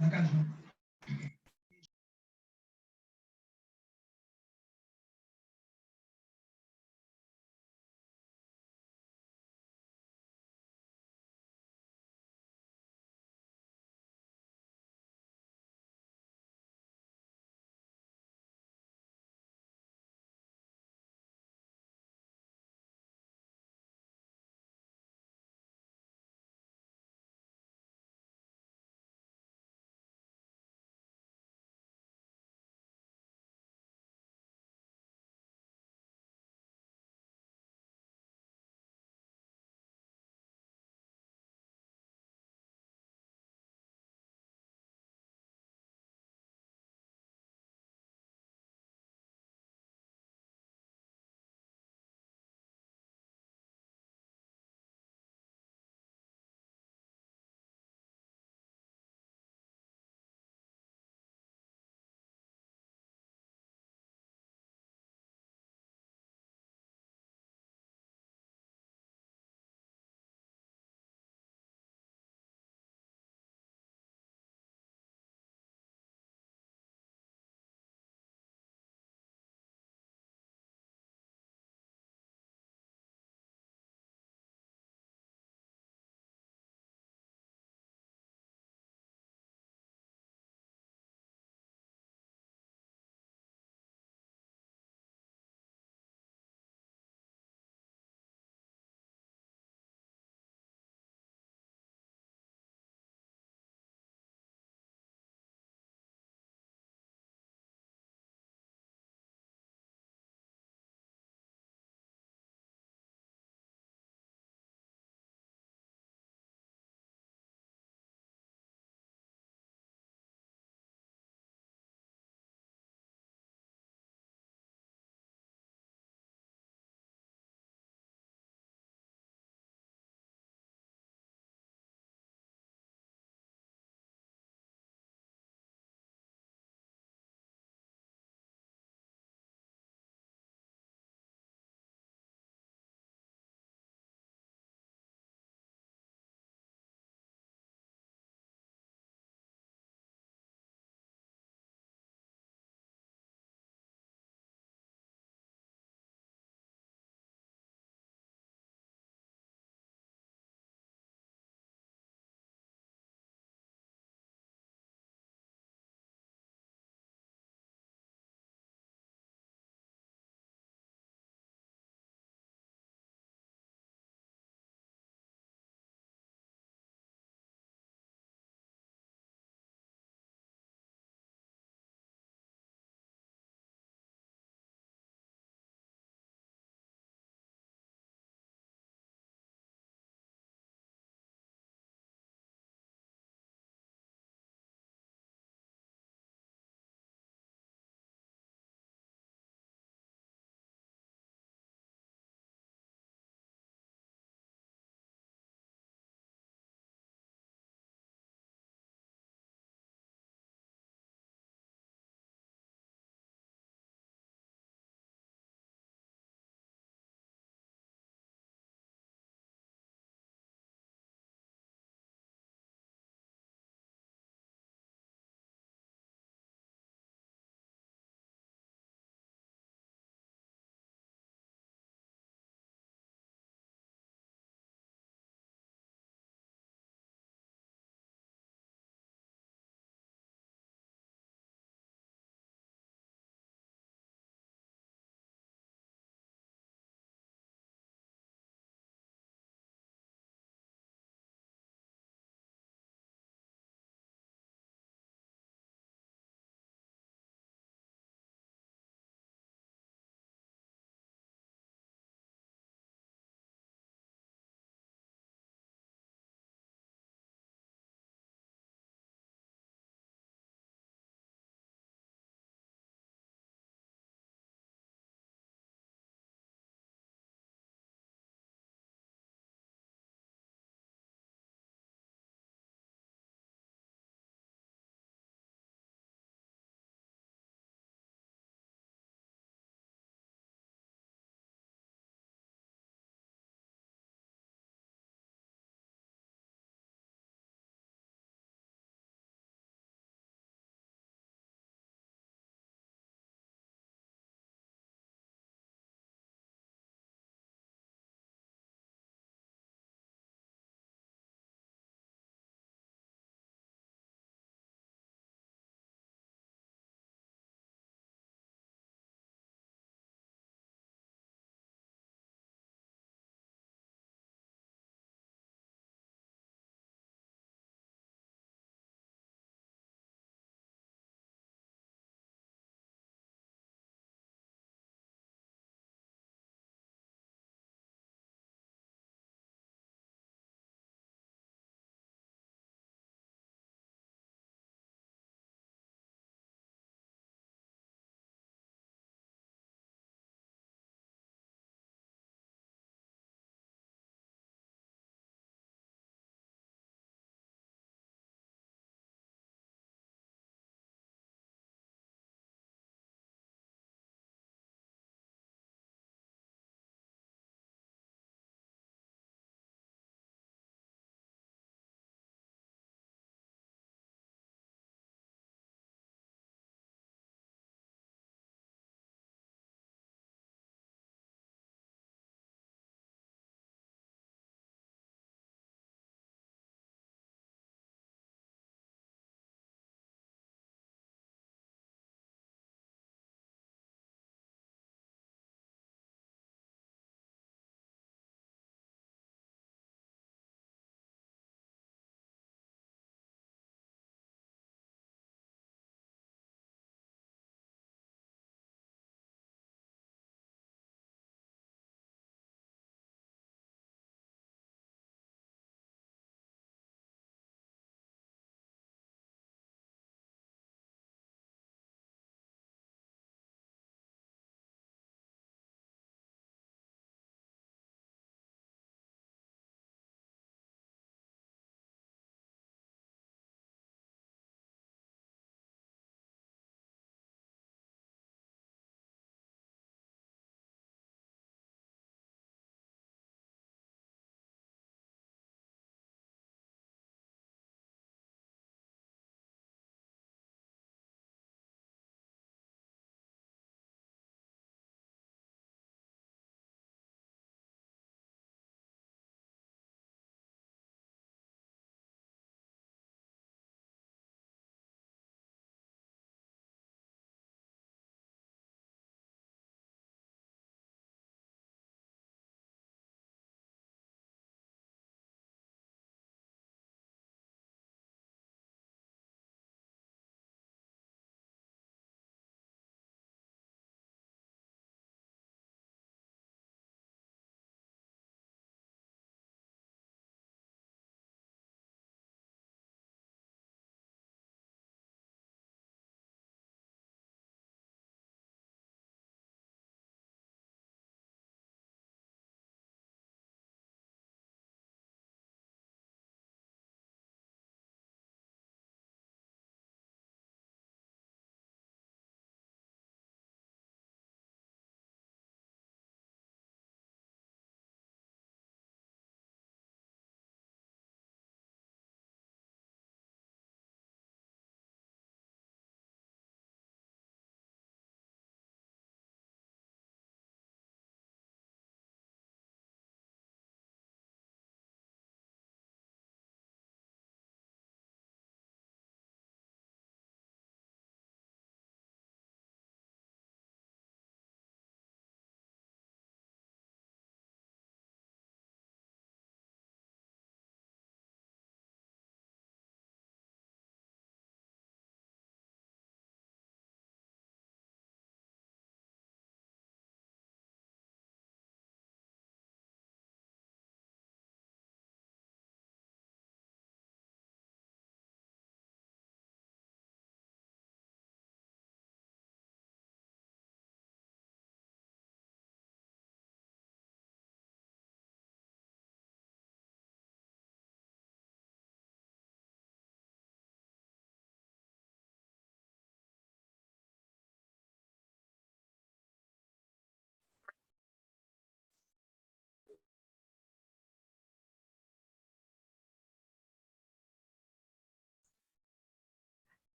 ¿Acaso?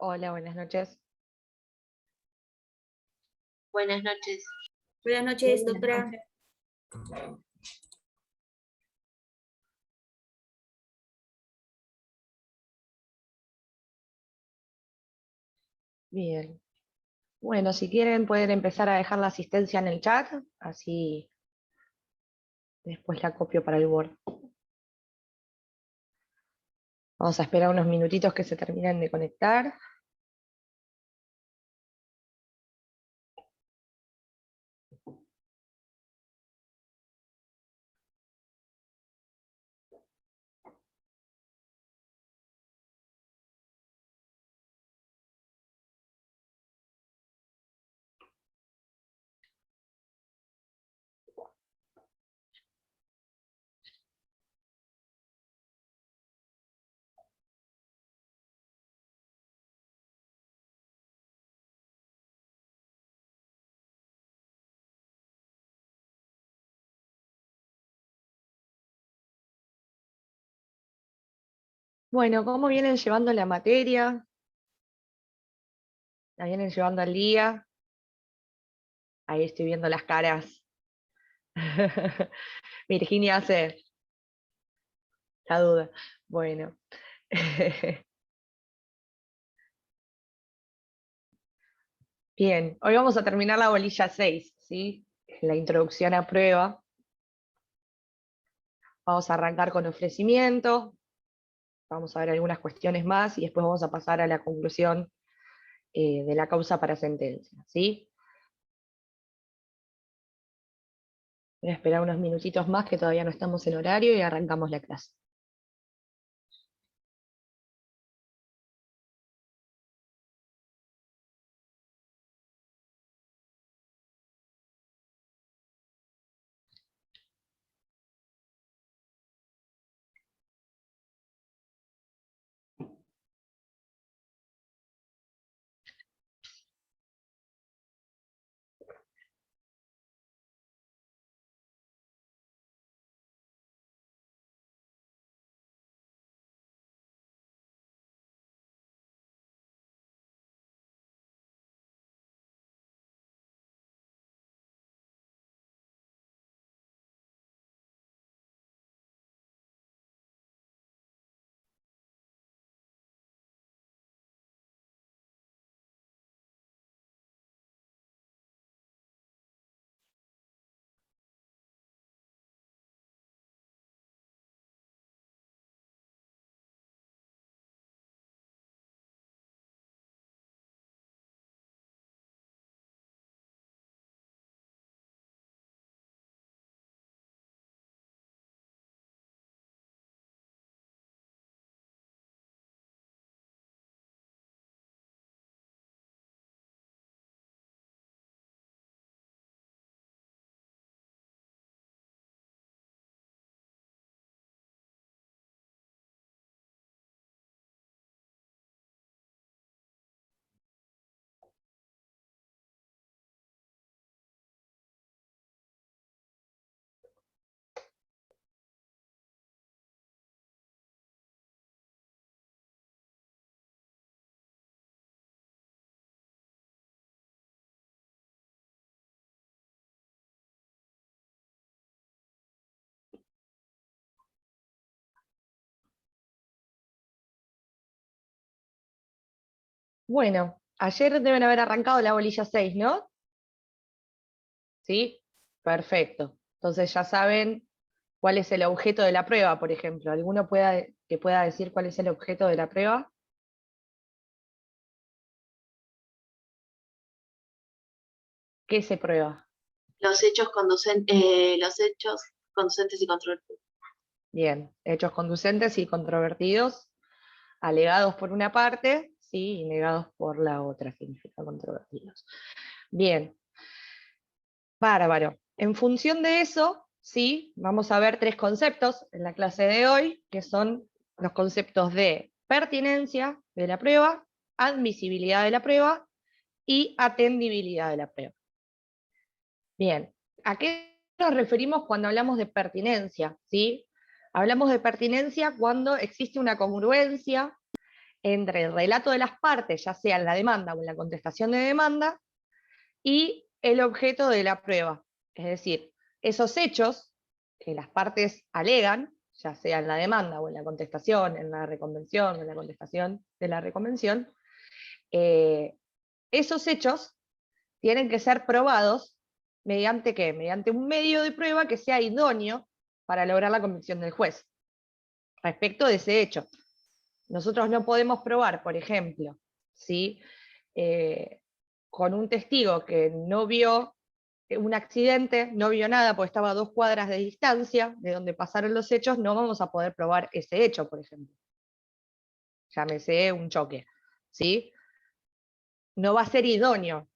Hola, buenas noches. Buenas noches. Buenas noches, doctora. Bien. Bueno, si quieren pueden empezar a dejar la asistencia en el chat, así después la copio para el Word. Vamos a esperar unos minutitos que se terminen de conectar. Bueno, ¿cómo vienen llevando la materia? ¿La vienen llevando al día? Ahí estoy viendo las caras. Virginia hace la duda. Bueno. Bien, hoy vamos a terminar la bolilla 6, ¿sí? La introducción a prueba. Vamos a arrancar con ofrecimiento. Vamos a ver algunas cuestiones más y después vamos a pasar a la conclusión de la causa para sentencia, ¿sí? Voy a esperar unos minutitos más que todavía no estamos en horario y arrancamos la clase. Bueno, ayer deben haber arrancado la bolilla 6, ¿no? ¿Sí? Perfecto. Entonces ya saben cuál es el objeto de la prueba, por ejemplo. ¿Alguno que pueda decir cuál es el objeto de la prueba? ¿Qué se prueba? Los hechos conducentes y controvertidos. Bien, hechos conducentes y controvertidos, alegados por una parte, sí, y negados por la otra, significa controvertidos. Bien, bárbaro. En función de eso, sí, vamos a ver tres conceptos en la clase de hoy, que son los conceptos de pertinencia de la prueba, admisibilidad de la prueba y atendibilidad de la prueba. Bien, ¿a qué nos referimos cuando hablamos de pertinencia? ¿Sí? Hablamos de pertinencia cuando existe una congruencia entre el relato de las partes, ya sea en la demanda o en la contestación de demanda, y el objeto de la prueba. Es decir, esos hechos que las partes alegan, ya sea en la demanda o en la contestación, en la reconvención, en la contestación de la reconvención, esos hechos tienen que ser probados mediante ¿qué? Mediante un medio de prueba que sea idóneo para lograr la convicción del juez respecto de ese hecho. Nosotros no podemos probar, por ejemplo, ¿sí? Con un testigo que no vio un accidente, no vio nada porque estaba a 2 cuadras de distancia de donde pasaron los hechos, no vamos a poder probar ese hecho, por ejemplo. Llámese un choque, ¿sí? No va a ser idóneo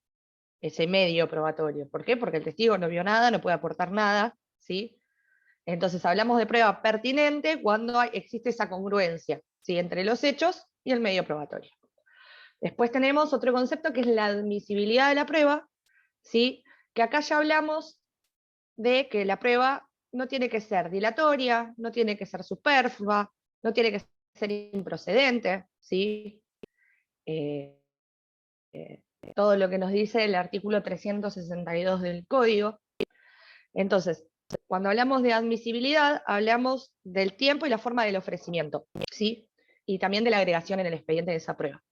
ese medio probatorio. ¿Por qué? Porque el testigo no vio nada, no puede aportar nada, ¿sí? Entonces hablamos de prueba pertinente cuando existe esa congruencia, ¿sí? Entre los hechos y el medio probatorio. Después tenemos otro concepto que es la admisibilidad de la prueba, ¿sí? Que acá ya hablamos de que la prueba no tiene que ser dilatoria, no tiene que ser superflua, no tiene que ser improcedente, ¿sí? Todo lo que nos dice el artículo 362 del Código. Entonces, cuando hablamos de admisibilidad, hablamos del tiempo y la forma del ofrecimiento, ¿sí? Y también de la agregación en el expediente de esa prueba.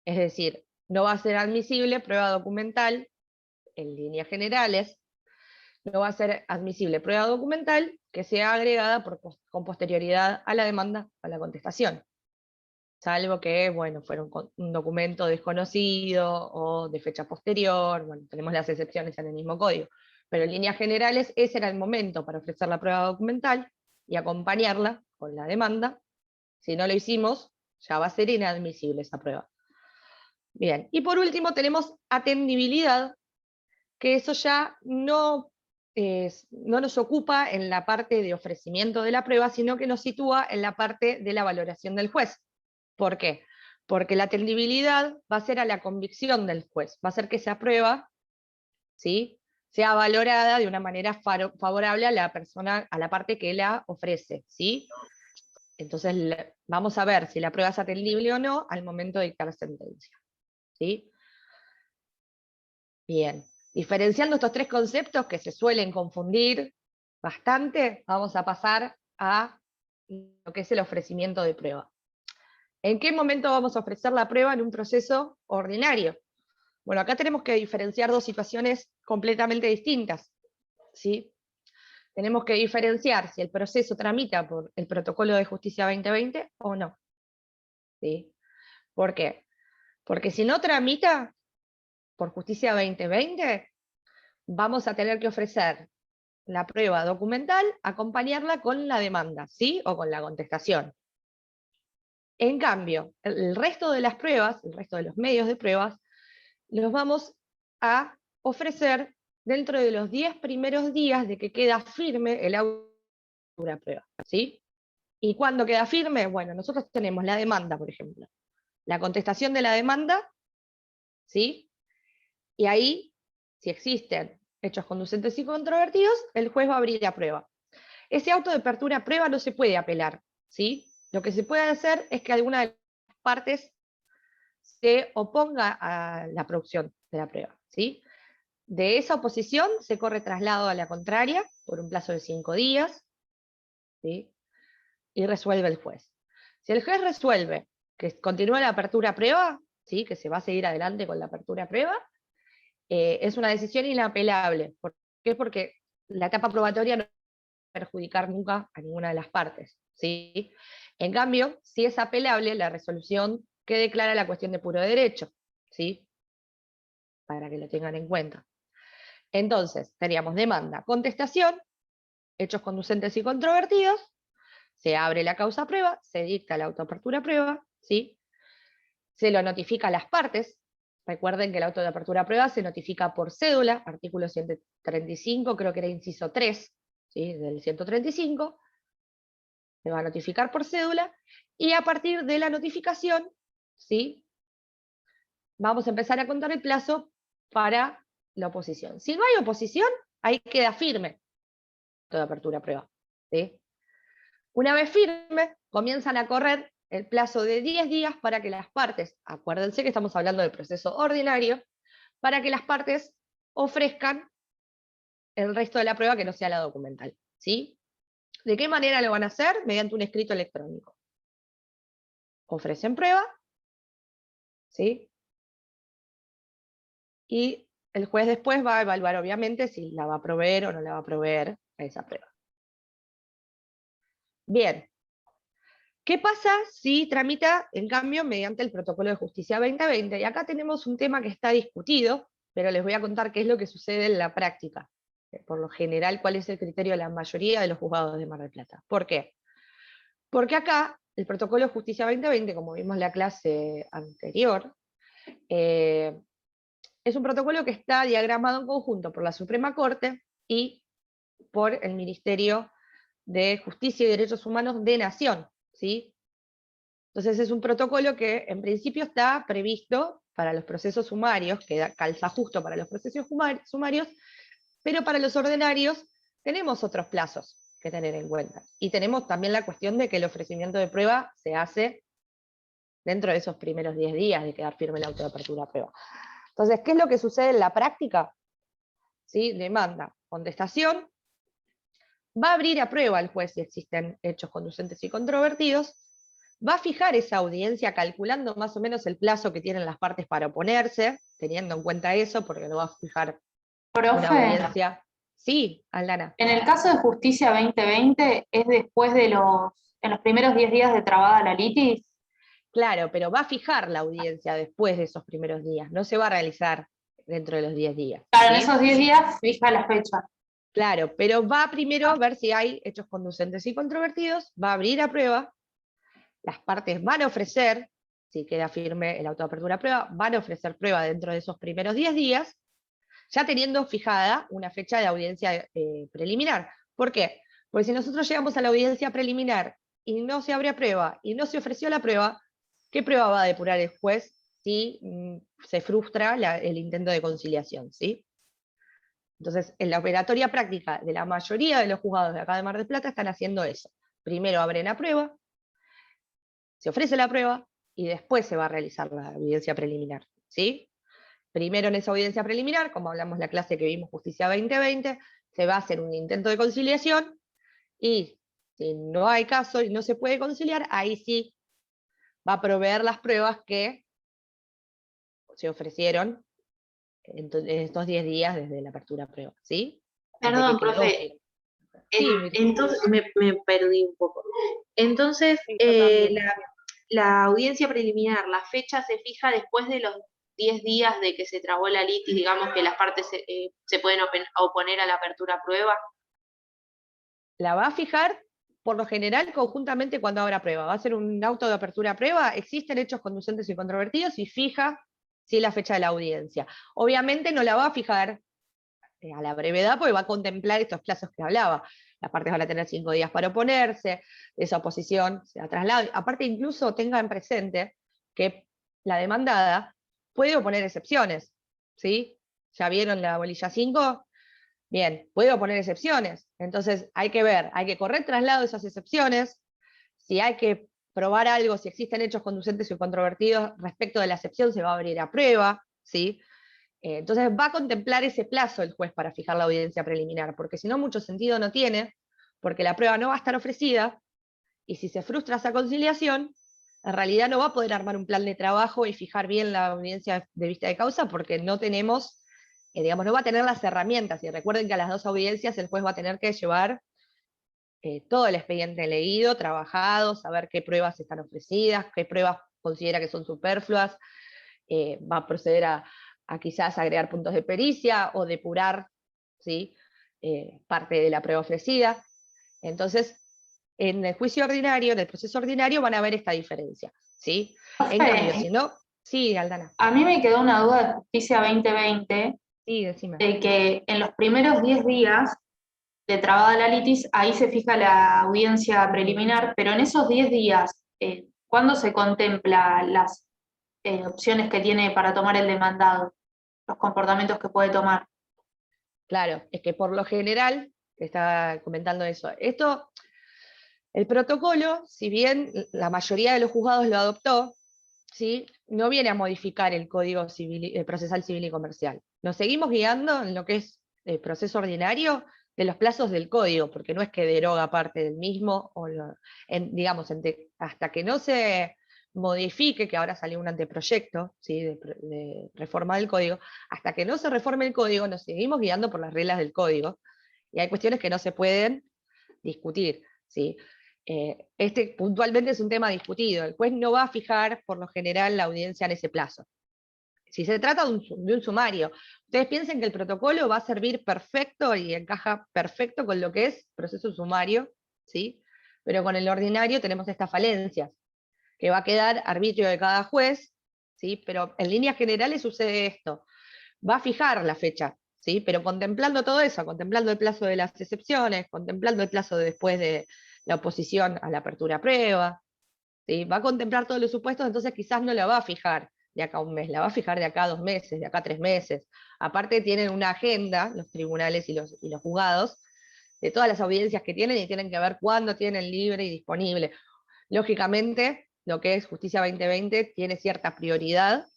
Es decir, no va a ser admisible prueba documental, en líneas generales, no va a ser admisible prueba documental que sea agregada con posterioridad a la demanda o a la contestación. Salvo que, bueno, fuera un documento desconocido o de fecha posterior, bueno, tenemos las excepciones en el mismo código. Pero en líneas generales, ese era el momento para ofrecer la prueba documental y acompañarla con la demanda. Si no lo hicimos, ya va a ser inadmisible esa prueba. Bien, y por último tenemos atendibilidad, que eso ya no nos ocupa en la parte de ofrecimiento de la prueba, sino que nos sitúa en la parte de la valoración del juez. ¿Por qué? Porque la atendibilidad va a ser a la convicción del juez, va a ser que esa prueba, ¿sí?, sea valorada de una manera favorable a la persona, a la parte que la ofrece, ¿sí? Entonces vamos a ver si la prueba es atendible o no al momento de dictar sentencia, ¿sí? Bien, diferenciando estos tres conceptos que se suelen confundir bastante, vamos a pasar a lo que es el ofrecimiento de prueba. ¿En qué momento vamos a ofrecer la prueba en un proceso ordinario? Bueno, acá tenemos que diferenciar dos situaciones completamente distintas, ¿sí? Tenemos que diferenciar si el proceso tramita por el protocolo de justicia 2020 o no, ¿sí? ¿Por qué? Porque si no tramita por justicia 2020, vamos a tener que ofrecer la prueba documental, acompañarla con la demanda, ¿sí? O con la contestación. En cambio, el resto de las pruebas, el resto de los medios de pruebas, los vamos a ofrecer dentro de los 10 primeros días de que queda firme el auto de una prueba, ¿sí? ¿Y cuándo queda firme? Bueno, nosotros tenemos la demanda, por ejemplo, la contestación de la demanda, ¿sí? Y ahí, si existen hechos conducentes y controvertidos, el juez va a abrir la prueba. Ese auto de apertura a prueba no se puede apelar, ¿sí? Lo que se puede hacer es que alguna de las partes se oponga a la producción de la prueba, ¿sí? De esa oposición se corre traslado a la contraria por un plazo de 5 días, ¿sí? Y resuelve el juez. Si el juez resuelve que continúa la apertura a prueba, ¿sí?, que se va a seguir adelante con la apertura a prueba, es una decisión inapelable. ¿Por qué? Porque la etapa probatoria no va a perjudicar nunca a ninguna de las partes, ¿sí? En cambio, si es apelable la resolución que declara la cuestión de puro derecho, ¿sí?, para que lo tengan en cuenta. Entonces, teníamos demanda, contestación, hechos conducentes y controvertidos, se abre la causa a prueba, se dicta la autoapertura a prueba, ¿sí? Se lo notifica a las partes. Recuerden que el auto de apertura a prueba se notifica por cédula, artículo 135, creo que era inciso 3, ¿sí?, del 135, se va a notificar por cédula, y a partir de la notificación, ¿sí?, vamos a empezar a contar el plazo para la oposición. Si no hay oposición, ahí queda firme toda apertura a prueba, ¿sí? Una vez firme, comienzan a correr el plazo de 10 días para que las partes, acuérdense que estamos hablando del proceso ordinario, para que las partes ofrezcan el resto de la prueba que no sea la documental, ¿sí? ¿De qué manera lo van a hacer? Mediante un escrito electrónico. Ofrecen prueba, ¿sí? Y el juez después va a evaluar, obviamente, si la va a proveer o no la va a proveer a esa prueba. Bien. ¿Qué pasa si tramita, en cambio, mediante el Protocolo de Justicia 2020? Y acá tenemos un tema que está discutido, pero les voy a contar qué es lo que sucede en la práctica. Por lo general, cuál es el criterio de la mayoría de los juzgados de Mar del Plata. ¿Por qué? Porque acá, el Protocolo de Justicia 2020, como vimos en la clase anterior, es un protocolo que está diagramado en conjunto por la Suprema Corte y por el Ministerio de Justicia y Derechos Humanos de Nación, ¿sí? Entonces es un protocolo que en principio está previsto para los procesos sumarios, que calza justo para los procesos sumarios, pero para los ordinarios tenemos otros plazos que tener en cuenta. Y tenemos también la cuestión de que el ofrecimiento de prueba se hace dentro de esos primeros 10 días de quedar firme el auto de apertura a prueba. Entonces, ¿qué es lo que sucede en la práctica? ¿Sí? Demanda, contestación, va a abrir a prueba el juez si existen hechos conducentes y controvertidos, va a fijar esa audiencia calculando más o menos el plazo que tienen las partes para oponerse, teniendo en cuenta eso, porque no va a fijar una Profe, audiencia. Sí, Aldana. en el caso de Justicia 2020, ¿es después de en los primeros 10 días de trabada la litis? Claro, pero va a fijar la audiencia después de esos primeros días, no se va a realizar dentro de los 10 días. Claro, ¿sí? en esos 10 días fija la fecha. Claro, pero va primero a ver si hay hechos conducentes y controvertidos, va a abrir a prueba, las partes van a ofrecer, si queda firme el auto de apertura a prueba, van a ofrecer prueba dentro de esos primeros 10 días, ya teniendo fijada una fecha de audiencia preliminar. ¿Por qué? Porque si nosotros llegamos a la audiencia preliminar y no se abre a prueba y no se ofreció la prueba, ¿qué prueba va a depurar el juez si se frustra el intento de conciliación? ¿sí? Entonces, en la operatoria práctica de la mayoría de los juzgados de acá de Mar del Plata están haciendo eso. Primero abren a prueba, se ofrece la prueba y después se va a realizar la audiencia preliminar. ¿sí? Primero en esa audiencia preliminar, como hablamos en la clase que vimos Justicia 2020, se va a hacer un intento de conciliación y si no hay caso y no se puede conciliar, ahí sí va a proveer las pruebas que se ofrecieron en estos 10 días desde la apertura a prueba. ¿sí? Perdón, profe. Sí, Entonces me perdí un poco. Entonces, sí, yo también. la audiencia preliminar, la fecha se fija después de los 10 días de que se trabó la litis, digamos que las partes se pueden oponer a la apertura a prueba. La va a fijar, por lo general, conjuntamente cuando abra prueba. Va a ser un auto de apertura a prueba, existen hechos conducentes y controvertidos, y fija sí, la fecha de la audiencia. Obviamente no la va a fijar a la brevedad, porque va a contemplar estos plazos que hablaba. Las partes van a tener 5 días para oponerse, esa oposición se traslada. Aparte, incluso tengan presente que la demandada puede oponer excepciones. ¿sí? ¿Ya vieron la bolilla 5? Bien, puede oponer excepciones. Entonces hay que ver, hay que correr traslado de esas excepciones, si hay que probar algo, si existen hechos conducentes y controvertidos respecto de la excepción, se va a abrir a prueba, ¿sí? Entonces va a contemplar ese plazo el juez para fijar la audiencia preliminar, porque si no mucho sentido no tiene, porque la prueba no va a estar ofrecida, y si se frustra esa conciliación, en realidad no va a poder armar un plan de trabajo y fijar bien la audiencia de vista de causa, porque no tenemos digamos, no va a tener las herramientas. Y recuerden que a las 2 audiencias el juez va a tener que llevar todo el expediente leído, trabajado, saber qué pruebas están ofrecidas, qué pruebas considera que son superfluas, va a proceder a quizás agregar puntos de pericia o depurar ¿sí? Parte de la prueba ofrecida. Entonces, en el juicio ordinario, en el proceso ordinario, van a ver esta diferencia. ¿sí? En cambio, si no, sí, Aldana. A mí me quedó una duda de Justicia 2020, Sí, decime. de que en los primeros 10 días de trabada la litis, ahí se fija la audiencia preliminar, pero en esos 10 días, ¿cuándo se contempla las opciones que tiene para tomar el demandado, los comportamientos que puede tomar? Claro, es que por lo general, te estaba comentando eso, esto El protocolo, si bien la mayoría de los juzgados lo adoptó, ¿sí?, no viene a modificar el Código Procesal Civil y Comercial. Nos seguimos guiando en lo que es el proceso ordinario de los plazos del Código, porque no es que deroga parte del mismo, o digamos, hasta que no se modifique, que ahora salió un anteproyecto, ¿sí?, de reforma del Código, hasta que no se reforme el Código, nos seguimos guiando por las reglas del Código, y hay cuestiones que no se pueden discutir, ¿sí? Este puntualmente es un tema discutido. El juez no va a fijar por lo general la audiencia en ese plazo. Si se trata de un sumario, ustedes piensen que el protocolo va a servir perfecto y encaja perfecto con lo que es proceso sumario, ¿sí? Pero con el ordinario tenemos estas falencias, que va a quedar arbitrio de cada juez, ¿sí? Pero en líneas generales sucede esto. Va a fijar la fecha, ¿sí? Pero contemplando todo eso, contemplando el plazo de las excepciones, contemplando el plazo después de la oposición a la apertura a prueba, ¿sí? Va a contemplar todos los supuestos, entonces quizás no la va a fijar de acá a un mes, la va a fijar de acá a 2 meses, de acá a 3 meses. Aparte tienen una agenda, los tribunales y los juzgados, de todas las audiencias que tienen y tienen que ver cuándo tienen libre y disponible. Lógicamente, lo que es Justicia 2020 tiene cierta prioridad,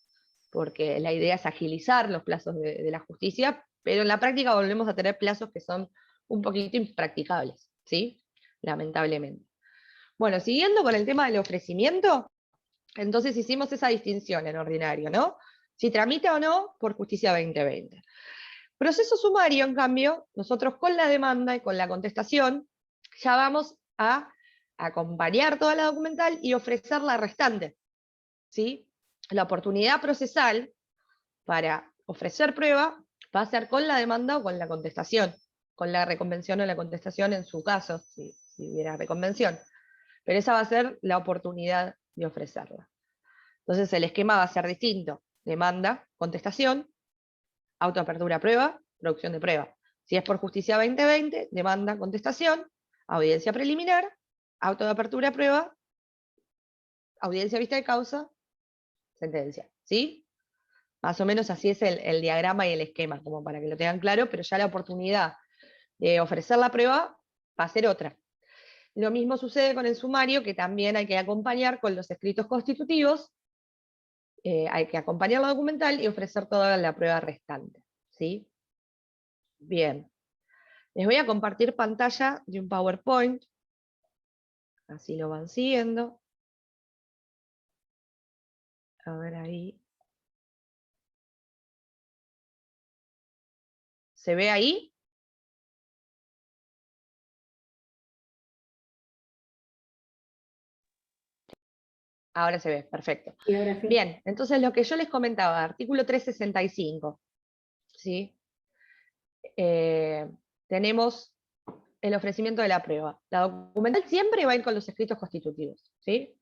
porque la idea es agilizar los plazos de la justicia, pero en la práctica volvemos a tener plazos que son un poquito impracticables, ¿sí? Lamentablemente. Bueno, siguiendo con el tema del ofrecimiento, entonces hicimos esa distinción en ordinario, ¿no? Si tramita o no por Justicia 2020. Proceso sumario, en cambio, nosotros con la demanda y con la contestación ya vamos a acompañar toda la documental y ofrecer la restante, ¿sí? La oportunidad procesal para ofrecer prueba va a ser con la demanda o con la contestación, con la reconvención o la contestación en su caso, si hubiera reconvención. Pero esa va a ser la oportunidad de ofrecerla. Entonces el esquema va a ser distinto. Demanda, contestación, autoapertura prueba, producción de prueba. Si es por Justicia 2020, demanda, contestación, audiencia preliminar, auto de apertura prueba, audiencia vista de causa, sentencia. ¿Sí? Más o menos así es el diagrama y el esquema, como para que lo tengan claro, pero ya la oportunidad de ofrecer la prueba va a ser otra. Lo mismo sucede con el sumario, que también hay que acompañar con los escritos constitutivos, hay que acompañar la documental y ofrecer toda la prueba restante. ¿Sí? Bien. Les voy a compartir pantalla de un PowerPoint, así lo van siguiendo. A ver ahí. ¿Se ve ahí? Ahora se ve, perfecto. Y ahora sí. Bien, entonces lo que yo les comentaba, artículo 365, ¿sí? Tenemos el ofrecimiento de la prueba. La documental siempre va a ir con los escritos constitutivos, ¿sí?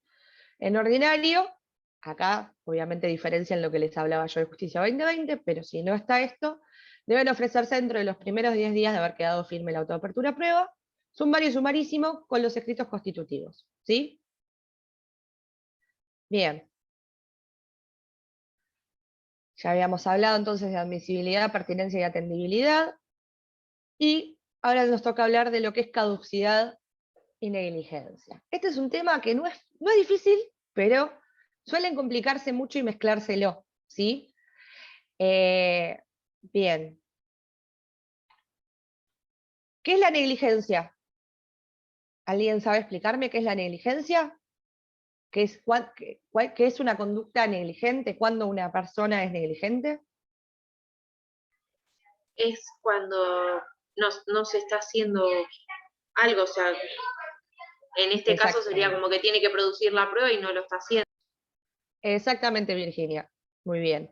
En ordinario, acá obviamente diferencian lo que les hablaba yo de Justicia 2020, pero si no está esto, deben ofrecerse dentro de los primeros 10 días de haber quedado firme la autoapertura a prueba, sumario y sumarísimo con los escritos constitutivos, ¿sí? Bien. Ya habíamos hablado entonces de admisibilidad, pertinencia y atendibilidad, y ahora nos toca hablar de lo que es caducidad y negligencia. Este es un tema que no es difícil, pero suelen complicarse mucho y mezclárselo, ¿sí? Bien. ¿Qué es la negligencia? ¿Alguien sabe explicarme qué es la negligencia? ¿Qué es una conducta negligente? ¿Cuándo una persona es negligente? Es cuando no se está haciendo algo, o sea, en este caso sería como que tiene que producir la prueba y no lo está haciendo. Exactamente, Virginia. Muy bien.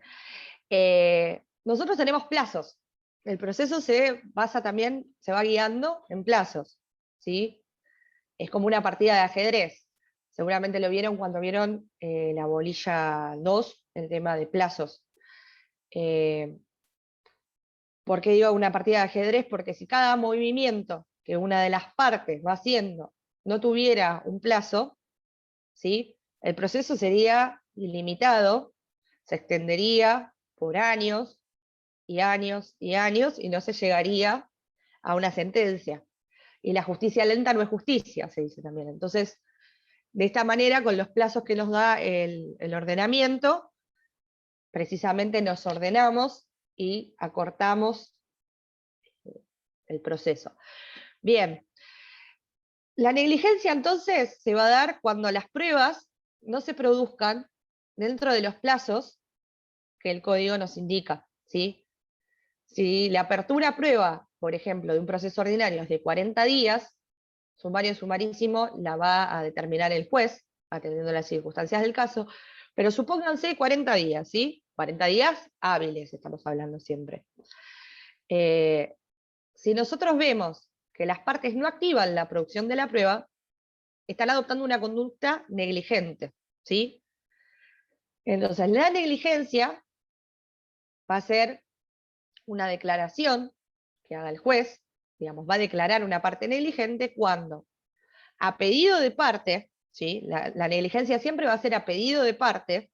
Nosotros tenemos plazos. El proceso se basa también, se va guiando en plazos, ¿sí? Es como una partida de ajedrez. Seguramente lo vieron cuando vieron la bolilla 2, el tema de plazos. ¿Por qué digo una partida de ajedrez? Porque si cada movimiento que una de las partes va haciendo no tuviera un plazo, ¿sí? El proceso sería ilimitado, se extendería por años y años y años y no se llegaría a una sentencia. Y la justicia lenta no es justicia, se dice también. Entonces, de esta manera, con los plazos que nos da el ordenamiento, precisamente nos ordenamos y acortamos el proceso. Bien, la negligencia entonces se va a dar cuando las pruebas no se produzcan dentro de los plazos que el código nos indica, ¿sí? Si la apertura a prueba, por ejemplo, de un proceso ordinario es de 40 días, sumario sumarísimo la va a determinar el juez, atendiendo las circunstancias del caso, pero supónganse 40 días, ¿sí? 40 días hábiles, estamos hablando siempre. Si nosotros vemos que las partes no activan la producción de la prueba, están adoptando una conducta negligente, ¿sí? Entonces, la negligencia va a ser una declaración que haga el juez, digamos, va a declarar una parte negligente cuando, a pedido de parte, ¿sí? La negligencia siempre va a ser a pedido de parte,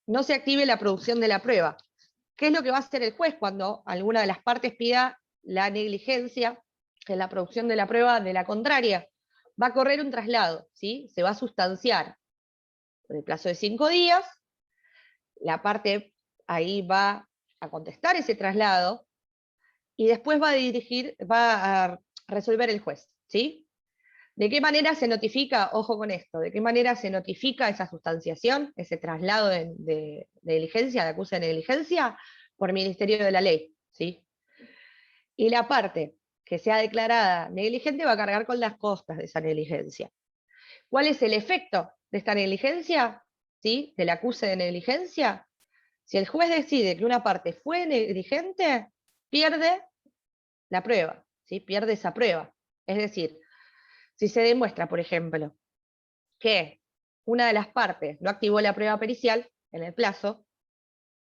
no se active la producción de la prueba. ¿Qué es lo que va a hacer el juez cuando alguna de las partes pida la negligencia en la producción de la prueba de la contraria? Va a correr un traslado, ¿sí? Se va a sustanciar en el plazo de 5 días, la parte ahí va a contestar ese traslado, y después va a resolver el juez, ¿sí? ¿De qué manera se notifica, ojo con esto, de qué manera se notifica esa sustanciación, ese traslado de negligencia, de acuse de negligencia? Por Ministerio de la Ley, ¿sí? Y la parte que sea declarada negligente va a cargar con las costas de esa negligencia. ¿Cuál es el efecto de esta negligencia? ¿Sí? Del acuse de negligencia. Si el juez decide que una parte fue negligente, pierde la prueba, ¿sí? Pierde esa prueba. Es decir, si se demuestra, por ejemplo, que una de las partes no activó la prueba pericial en el plazo,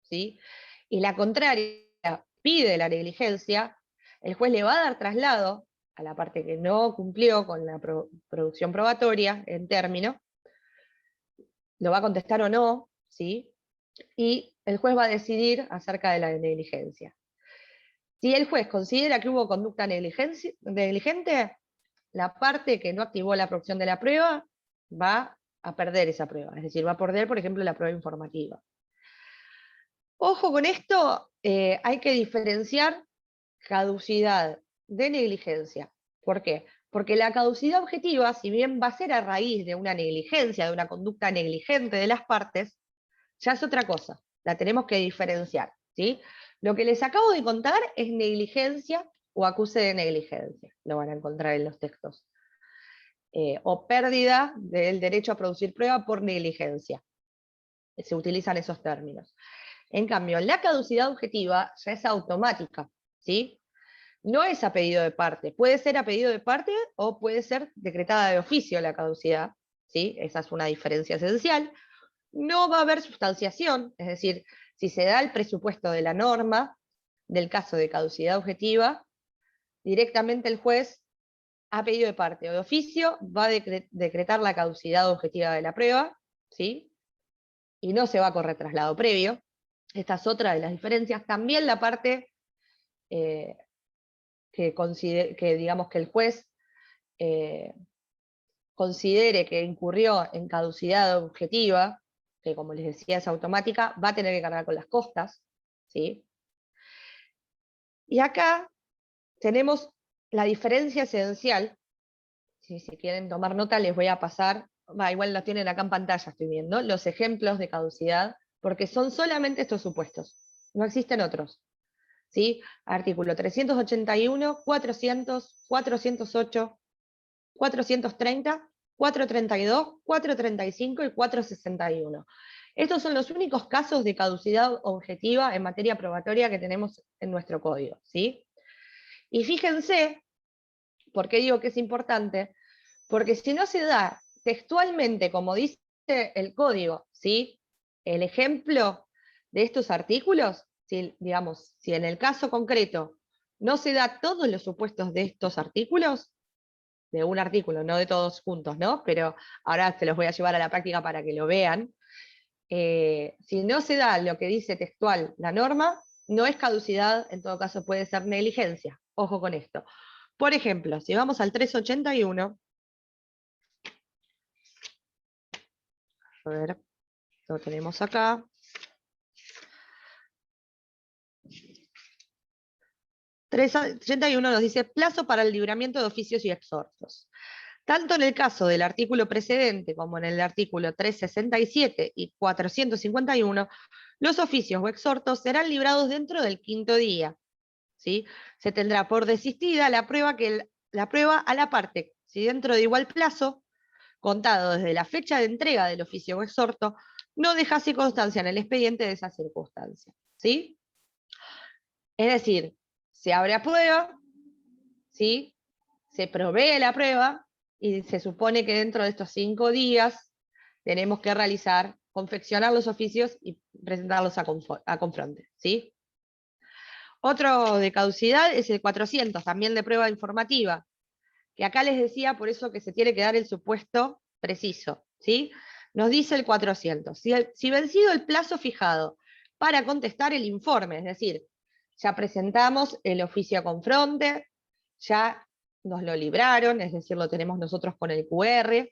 ¿sí? Y la contraria pide la negligencia, el juez le va a dar traslado a la parte que no cumplió con la producción probatoria en término, lo va a contestar o no, ¿sí? Y el juez va a decidir acerca de la negligencia. Si el juez considera que hubo conducta negligente, la parte que no activó la producción de la prueba va a perder esa prueba, es decir, va a perder, por ejemplo, la prueba informativa. Ojo con esto, hay que diferenciar caducidad de negligencia. ¿Por qué? Porque la caducidad objetiva, si bien va a ser a raíz de una negligencia, de una conducta negligente de las partes, ya es otra cosa, la tenemos que diferenciar, ¿sí? Lo que les acabo de contar es negligencia o acuse de negligencia, lo van a encontrar en los textos. O pérdida del derecho a producir prueba por negligencia. Se utilizan esos términos. En cambio, la caducidad objetiva ya es automática, ¿sí? No es a pedido de parte. Puede ser a pedido de parte o puede ser decretada de oficio la caducidad, ¿sí? Esa es una diferencia esencial. No va a haber sustanciación, es decir, si se da el presupuesto de la norma del caso de caducidad objetiva, directamente el juez, a pedido de parte o de oficio, va a decretar la caducidad objetiva de la prueba, ¿sí? Y no se va a correr traslado previo. Esta es otra de las diferencias. También la parte que digamos que el juez considere que incurrió en caducidad objetiva, que como les decía es automática, va a tener que cargar con las costas, ¿sí? Y acá tenemos la diferencia esencial. Si quieren tomar nota les voy a pasar, igual lo tienen acá en pantalla, estoy viendo, los ejemplos de caducidad, porque son solamente estos supuestos, no existen otros. ¿Sí? Artículo 381, 400, 408, 430, 432, 435 y 461. Estos son los únicos casos de caducidad objetiva en materia probatoria que tenemos en nuestro código, ¿sí? Y fíjense, ¿por qué digo que es importante? Porque si no se da textualmente, como dice el código, ¿sí? El ejemplo de estos artículos, digamos, si en el caso concreto no se da todos los supuestos de estos artículos, de un artículo, no de todos juntos, ¿no? Pero ahora se los voy a llevar a la práctica para que lo vean. Si no se da lo que dice textual la norma, no es caducidad, en todo caso puede ser negligencia, Ojo con esto. Por ejemplo, si vamos al 381, a ver, lo tenemos acá. 381 nos dice plazo para el libramiento de oficios y exhortos. Tanto en el caso del artículo precedente como en el artículo 367 y 451, los oficios o exhortos serán librados dentro del 5º día. ¿Sí? Se tendrá por desistida la prueba a la parte, si dentro de igual plazo, contado desde la fecha de entrega del oficio o exhorto, no dejase constancia en el expediente de esa circunstancia. ¿Sí? Es decir, se abre a prueba, ¿sí? Se provee la prueba, y se supone que dentro de estos 5 días tenemos que confeccionar los oficios y presentarlos a confronte, ¿sí? Otro de caducidad es el 400, también de prueba informativa, que acá les decía por eso que se tiene que dar el supuesto preciso, ¿sí? Nos dice el 400, si vencido el plazo fijado para contestar el informe, es decir, ya presentamos el oficio a confronte, ya nos lo libraron, es decir, lo tenemos nosotros con el QR,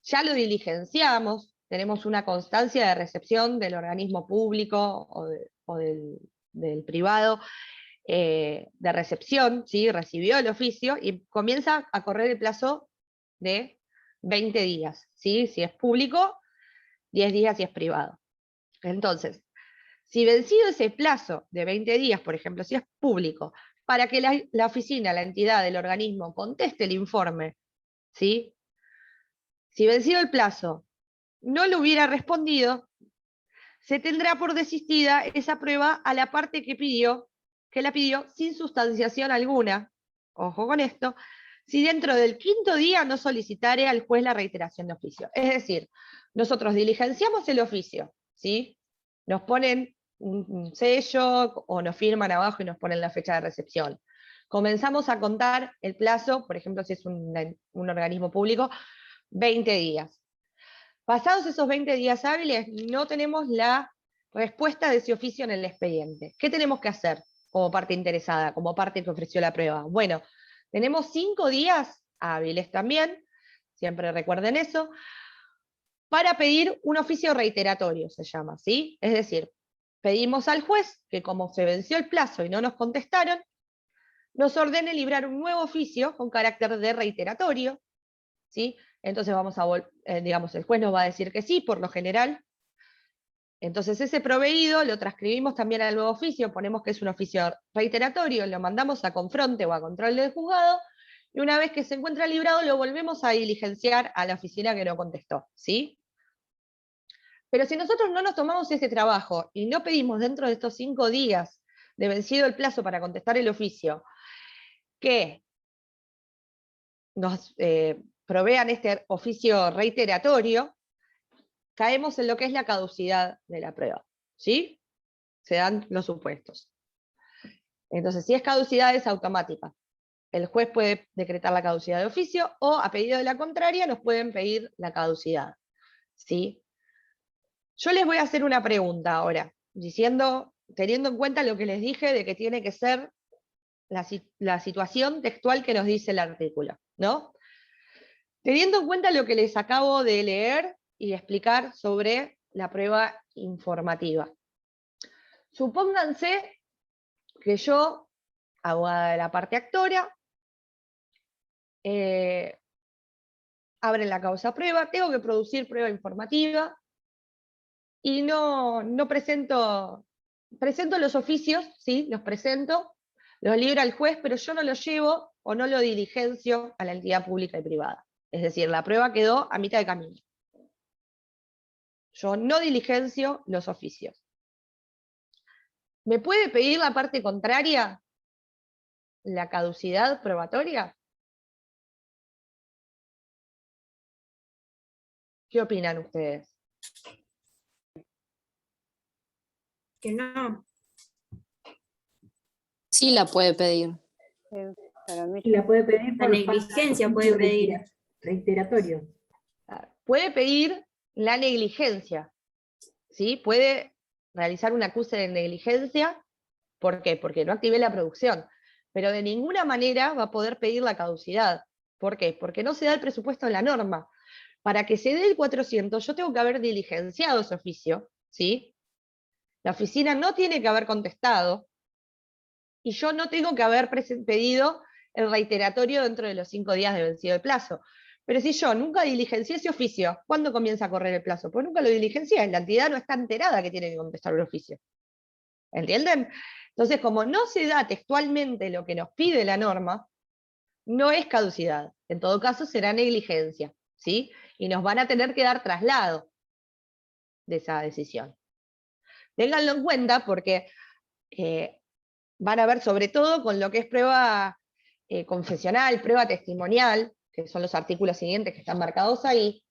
ya lo diligenciamos, tenemos una constancia de recepción del organismo público o del privado de recepción, ¿sí? Recibió el oficio y comienza a correr el plazo de 20 días, ¿sí? Si es público, 10 días si es privado. Entonces, si vencido ese plazo de 20 días, por ejemplo, si es público, para que la oficina, la entidad, el organismo conteste el informe, ¿sí? Si vencido el plazo no lo hubiera respondido, se tendrá por desistida esa prueba a la parte que la pidió sin sustanciación alguna, ojo con esto, si dentro del 5º día no solicitare al juez la reiteración de oficio. Es decir, nosotros diligenciamos el oficio, ¿sí? Nos ponen un sello o nos firman abajo y nos ponen la fecha de recepción. Comenzamos a contar el plazo, por ejemplo, si es un organismo público, 20 días. Pasados esos 20 días hábiles, no tenemos la respuesta de ese oficio en el expediente. ¿Qué tenemos que hacer como parte interesada, como parte que ofreció la prueba? Bueno, tenemos 5 días hábiles también, siempre recuerden eso, para pedir un oficio reiteratorio, se llama, ¿sí? Es decir, pedimos al juez que como se venció el plazo y no nos contestaron, nos ordene librar un nuevo oficio con carácter de reiteratorio, ¿sí? Entonces digamos, el juez nos va a decir que sí, por lo general. Entonces ese proveído lo transcribimos también al nuevo oficio, ponemos que es un oficio reiteratorio, lo mandamos a confronte o a control del juzgado, y una vez que se encuentra librado lo volvemos a diligenciar a la oficina que no contestó, ¿sí? Pero si nosotros no nos tomamos ese trabajo y no pedimos dentro de estos 5 días de vencido el plazo para contestar el oficio, que nos provean este oficio reiteratorio, caemos en lo que es la caducidad de la prueba, ¿sí? Se dan los supuestos. Entonces, si es caducidad, es automática. El juez puede decretar la caducidad de oficio o, a pedido de la contraria, nos pueden pedir la caducidad, ¿sí? Yo les voy a hacer una pregunta ahora, teniendo en cuenta lo que les dije de que tiene que ser la situación textual que nos dice el artículo, ¿no? Teniendo en cuenta lo que les acabo de leer y explicar sobre la prueba informativa. Supónganse que yo, abogada de la parte actora, abren la causa prueba, tengo que producir prueba informativa y no presento los oficios, ¿sí? Los presento, los libra el juez, pero yo no los llevo o no lo diligencio a la entidad pública y privada. Es decir, la prueba quedó a mitad de camino. Yo no diligencio los oficios. ¿Me puede pedir la parte contraria la caducidad probatoria? ¿Qué opinan ustedes? Que no. Sí la puede pedir. Para mí Y la puede pedir La por negligencia puede pedir. reiteratorio. Puede pedir la negligencia, ¿sí? Puede realizar un acuse de negligencia. ¿Por qué? Porque no activé la producción. pero de ninguna manera va a poder pedir la caducidad. ¿Por qué? Porque no se da el presupuesto en la norma. Para que se dé el 400, yo tengo que haber diligenciado ese oficio, ¿sí? La oficina no tiene que haber contestado, y yo no tengo que haber pedido el reiteratorio dentro de los 5 días de vencido el plazo. Pero si yo nunca diligencié ese oficio, ¿cuándo comienza a correr el plazo? Pues nunca lo diligencié, la entidad no está enterada que tiene que contestar el oficio. ¿Entienden? Entonces, como no se da textualmente lo que nos pide la norma, no es caducidad. En todo caso, será negligencia, ¿sí? Y nos van a tener que dar traslado de esa decisión. Ténganlo en cuenta porque van a ver sobre todo con lo que es prueba confesional, prueba testimonial, que son los artículos siguientes que están marcados ahí,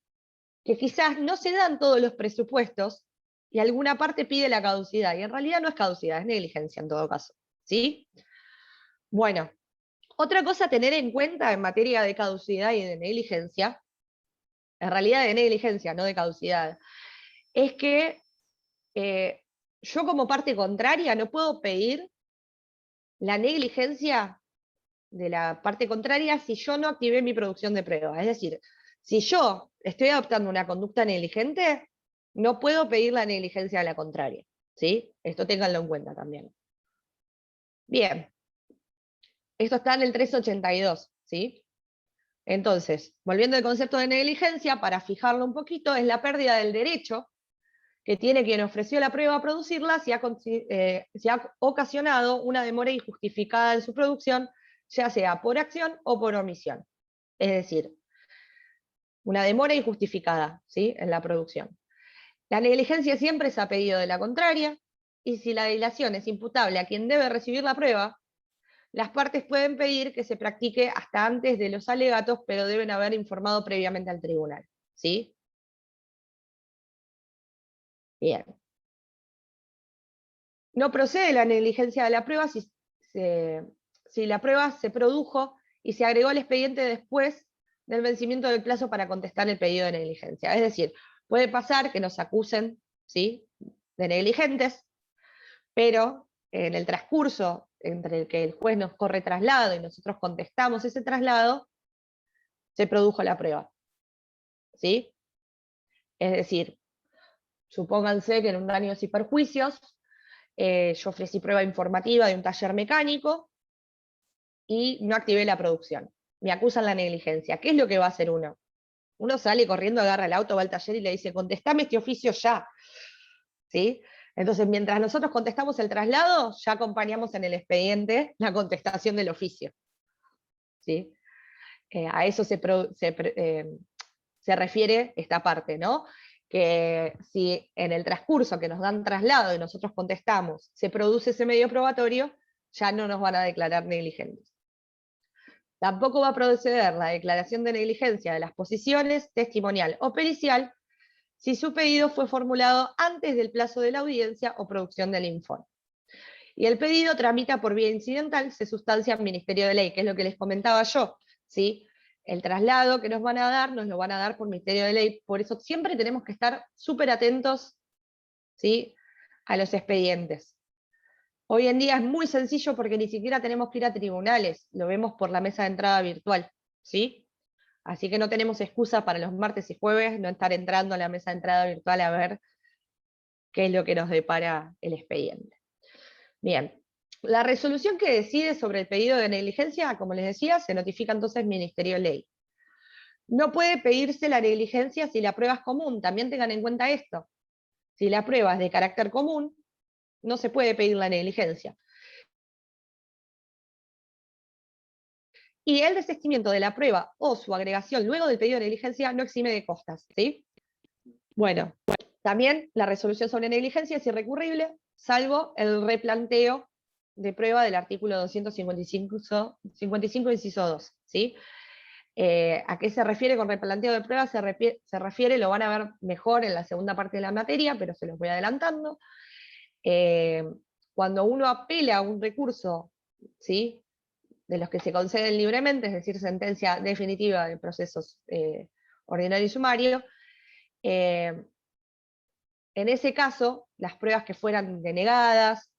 que quizás no se dan todos los presupuestos y alguna parte pide la caducidad, y en realidad no es caducidad, es negligencia en todo caso, ¿sí? Bueno, otra cosa a tener en cuenta en materia de caducidad y de negligencia, en realidad de negligencia, no de caducidad, es que yo como parte contraria no puedo pedir la negligencia de la parte contraria si yo no activé mi producción de prueba. Es decir, si yo estoy adoptando una conducta negligente, no puedo pedir la negligencia de la contraria, ¿sí? Esto ténganlo en cuenta también. Bien, esto está en el 382, ¿sí? Entonces, volviendo al concepto de negligencia, para fijarlo un poquito, es la pérdida del derecho que tiene quien ofreció la prueba a producirla si ha ocasionado una demora injustificada en su producción, ya sea por acción o por omisión. Es decir, una demora injustificada, ¿sí?, en la producción. La negligencia siempre es a pedido de la contraria, y si la dilación es imputable a quien debe recibir la prueba, las partes pueden pedir que se practique hasta antes de los alegatos, pero deben haber informado previamente al tribunal, ¿sí? Bien. No procede la negligencia de la prueba si la prueba se produjo y se agregó al expediente después del vencimiento del plazo para contestar el pedido de negligencia. Es decir, puede pasar que nos acusen, ¿sí?, de negligentes, pero en el transcurso entre el que el juez nos corre traslado y nosotros contestamos ese traslado, se produjo la prueba, ¿sí? Es decir, supónganse que en un daños y perjuicios yo ofrecí prueba informativa de un taller mecánico y no activé la producción. Me acusan la negligencia. ¿Qué es lo que va a hacer uno? Uno sale corriendo, agarra el auto, va al taller y le dice, contestame este oficio ya. ¿Sí? Entonces, mientras nosotros contestamos el traslado, ya acompañamos en el expediente la contestación del oficio. ¿Sí? A eso se refiere esta parte, ¿no? Que si en el transcurso que nos dan traslado y nosotros contestamos, se produce ese medio probatorio, ya no nos van a declarar negligentes. Tampoco va a proceder la declaración de negligencia de las posiciones, testimonial o pericial, si su pedido fue formulado antes del plazo de la audiencia o producción del informe. Y el pedido tramita por vía incidental, se sustancia en Ministerio de Ley, que es lo que les comentaba yo, ¿sí? El traslado que nos van a dar, nos lo van a dar por Ministerio de Ley, por eso siempre tenemos que estar súper atentos, ¿sí?, a los expedientes. Hoy en día es muy sencillo porque ni siquiera tenemos que ir a tribunales, lo vemos por la mesa de entrada virtual, ¿sí? Así que no tenemos excusa para los martes y jueves no estar entrando a la mesa de entrada virtual a ver qué es lo que nos depara el expediente. Bien, la resolución que decide sobre el pedido de negligencia, como les decía, se notifica entonces Ministerio de Ley. No puede pedirse la negligencia si la prueba es común, también tengan en cuenta esto. Si la prueba es de carácter común, no se puede pedir la negligencia. Y el desistimiento de la prueba o su agregación luego del pedido de negligencia no exime de costas, ¿sí? Bueno, también la resolución sobre negligencia es irrecurrible, salvo el replanteo de prueba del artículo 255, inciso 2, ¿sí? ¿A qué se refiere con replanteo de prueba? Se refiere, lo van a ver mejor en la segunda parte de la materia, pero se los voy adelantando. Cuando uno apela a un recurso, ¿sí?, de los que se conceden libremente, es decir, sentencia definitiva de procesos ordinario y sumario, en ese caso, las pruebas que fueran denegadas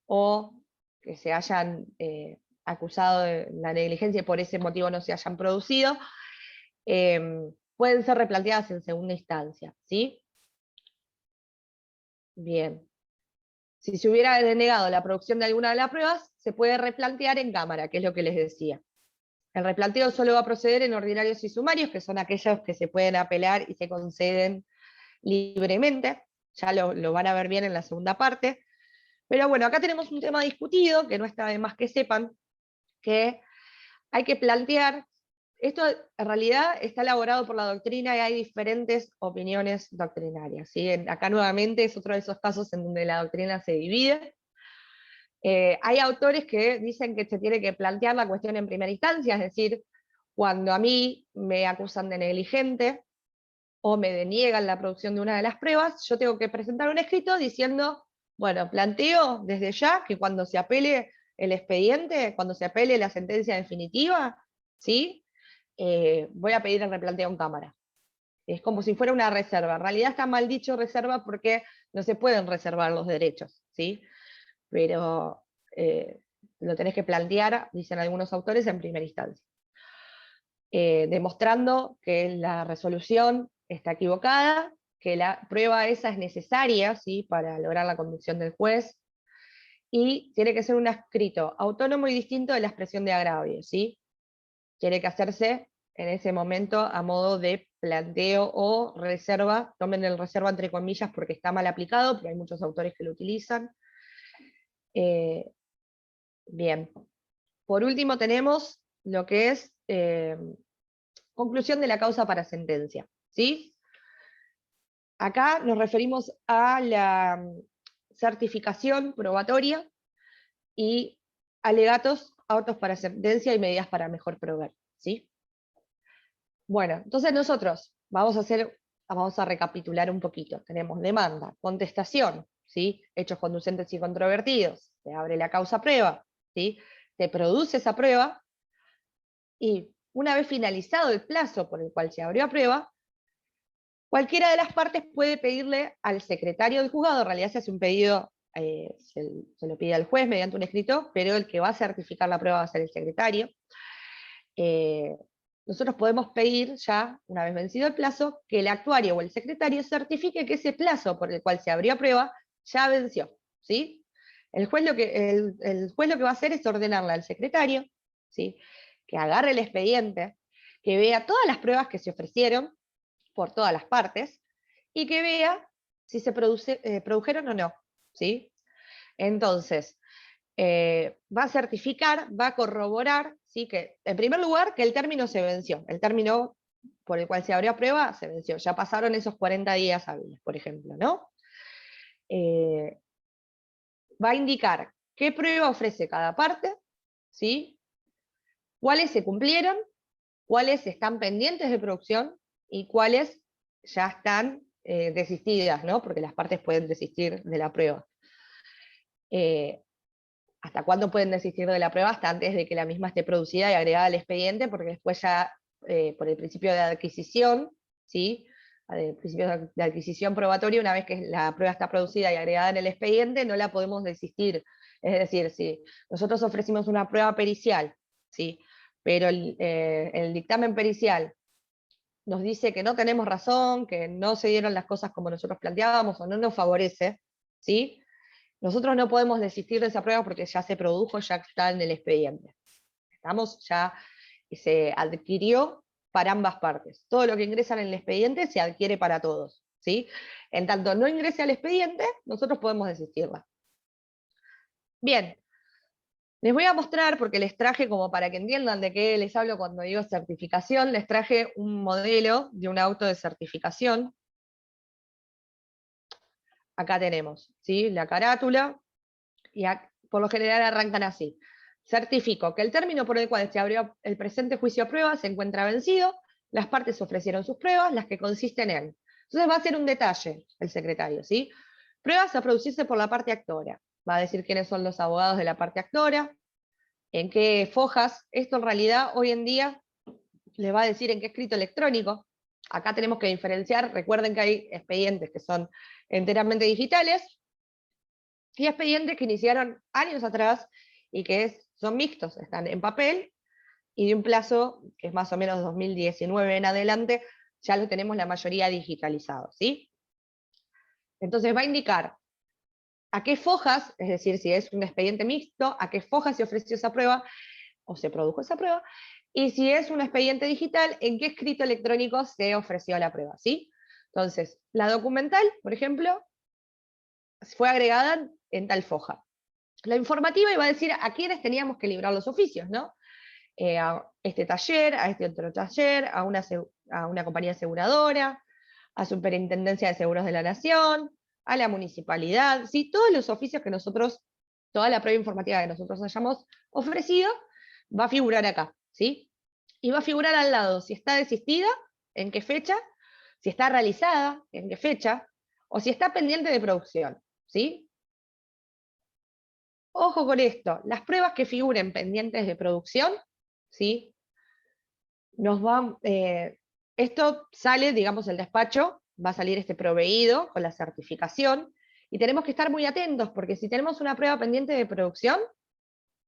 o que se hayan acusado de la negligencia y por ese motivo no se hayan producido, pueden ser replanteadas en segunda instancia, ¿sí? Bien. Si se hubiera denegado la producción de alguna de las pruebas, se puede replantear en cámara, que es lo que les decía. El replanteo solo va a proceder en ordinarios y sumarios, que son aquellos que se pueden apelar y se conceden libremente. Ya lo van a ver bien en la segunda parte. Pero bueno, acá tenemos un tema discutido, que no está de más que sepan, que hay que plantear, esto en realidad está elaborado por la doctrina y hay diferentes opiniones doctrinarias, ¿sí? Acá nuevamente es otro de esos casos en donde la doctrina se divide. Hay autores que dicen que se tiene que plantear la cuestión en primera instancia, es decir, cuando a mí me acusan de negligente o me deniegan la producción de una de las pruebas, yo tengo que presentar un escrito diciendo, bueno, planteo desde ya que cuando se apele el expediente, cuando se apele la sentencia definitiva, ¿sí? Voy a pedir el replanteo en cámara. Es como si fuera una reserva. En realidad está mal dicho reserva porque no se pueden reservar los derechos, ¿sí? Pero lo tenés que plantear, dicen algunos autores, en primera instancia. Demostrando que la resolución está equivocada, que la prueba esa es necesaria, ¿sí? Para lograr la convicción del juez, y tiene que ser un escrito autónomo y distinto de la expresión de agravio, ¿sí? Tiene que hacerse en ese momento a modo de planteo o reserva, tomen el reserva entre comillas porque está mal aplicado, pero hay muchos autores que lo utilizan. Bien. Por último tenemos lo que es conclusión de la causa para sentencia, ¿sí? Acá nos referimos a la certificación probatoria y alegatos, autos para sentencia y medidas para mejor proveer, ¿sí? Bueno, entonces nosotros vamos a recapitular un poquito. Tenemos demanda, contestación, ¿sí? Hechos conducentes y controvertidos, se abre la causa prueba, ¿sí? Se produce esa prueba, y una vez finalizado el plazo por el cual se abrió a prueba, cualquiera de las partes puede pedirle al secretario del juzgado, en realidad se hace un pedido, se lo pide al juez mediante un escrito, pero el que va a certificar la prueba va a ser el secretario. Nosotros podemos pedir ya, una vez vencido el plazo, que el actuario o el secretario certifique que ese plazo por el cual se abrió a prueba ya venció, ¿sí? El juez lo que va a hacer es ordenarle al secretario, ¿sí? Que agarre el expediente, que vea todas las pruebas que se ofrecieron por todas las partes, y que vea si se produjeron o no, ¿sí? Entonces, va a certificar, va a corroborar, ¿sí? Que, en primer lugar, que el término se venció, el término por el cual se abrió a prueba se venció, ya pasaron esos 40 días hábiles, por ejemplo, ¿no? Va a indicar qué prueba ofrece cada parte, ¿sí? Cuáles se cumplieron, cuáles están pendientes de producción y cuáles ya están desistidas, ¿no? Porque las partes pueden desistir de la prueba. ¿Hasta cuándo pueden desistir de la prueba? Hasta antes de que la misma esté producida y agregada al expediente, porque después ya, por el principio de adquisición, ¿sí? El principio de adquisición probatoria, una vez que la prueba está producida y agregada en el expediente, no la podemos desistir. Es decir, si nosotros ofrecimos una prueba pericial, ¿sí? Pero el dictamen pericial nos dice que no tenemos razón, que no se dieron las cosas como nosotros planteábamos o no nos favorece, ¿sí? Nosotros no podemos desistir de esa prueba porque ya se produjo, ya está en el expediente. Ya se adquirió para ambas partes. Todo lo que ingresa en el expediente se adquiere para todos, ¿sí? En tanto no ingrese al expediente, nosotros podemos desistirla. Bien, les voy a mostrar, porque les traje, como para que entiendan de qué les hablo cuando digo certificación, les traje un modelo de un auto de certificación. Acá tenemos, ¿sí? La carátula, y por lo general arrancan así. Certifico que el término por el cual se abrió el presente juicio a prueba se encuentra vencido, las partes ofrecieron sus pruebas, las que consisten en. Entonces va a ser un detalle el secretario, ¿sí? Pruebas a producirse por la parte actora. Va a decir quiénes son los abogados de la parte actora, en qué fojas. Esto en realidad hoy en día les va a decir en qué escrito electrónico. Acá tenemos que diferenciar, recuerden que hay expedientes que son enteramente digitales, y expedientes que iniciaron años atrás y que son mixtos, están en papel, y de un plazo que es más o menos 2019 en adelante, ya lo tenemos la mayoría digitalizado, ¿sí? Entonces va a indicar a qué fojas, es decir, si es un expediente mixto, a qué fojas se ofreció esa prueba, o se produjo esa prueba, y si es un expediente digital, en qué escrito electrónico se ofreció la prueba, ¿sí? Entonces, la documental, por ejemplo, fue agregada en tal foja. La informativa iba a decir a quiénes teníamos que librar los oficios, ¿no? A este taller, a este otro taller, a una compañía aseguradora, a Superintendencia de Seguros de la Nación, a la municipalidad, ¿sí? Todos los oficios que nosotros, toda la prueba informativa que nosotros hayamos ofrecido, va a figurar acá, ¿sí? Y va a figurar al lado si está desistida, en qué fecha, si está realizada, en qué fecha, o si está pendiente de producción, ¿sí? Ojo con esto, las pruebas que figuren pendientes de producción, ¿sí? Esto sale, digamos, el despacho, va a salir este proveído con la certificación, y tenemos que estar muy atentos, porque si tenemos una prueba pendiente de producción,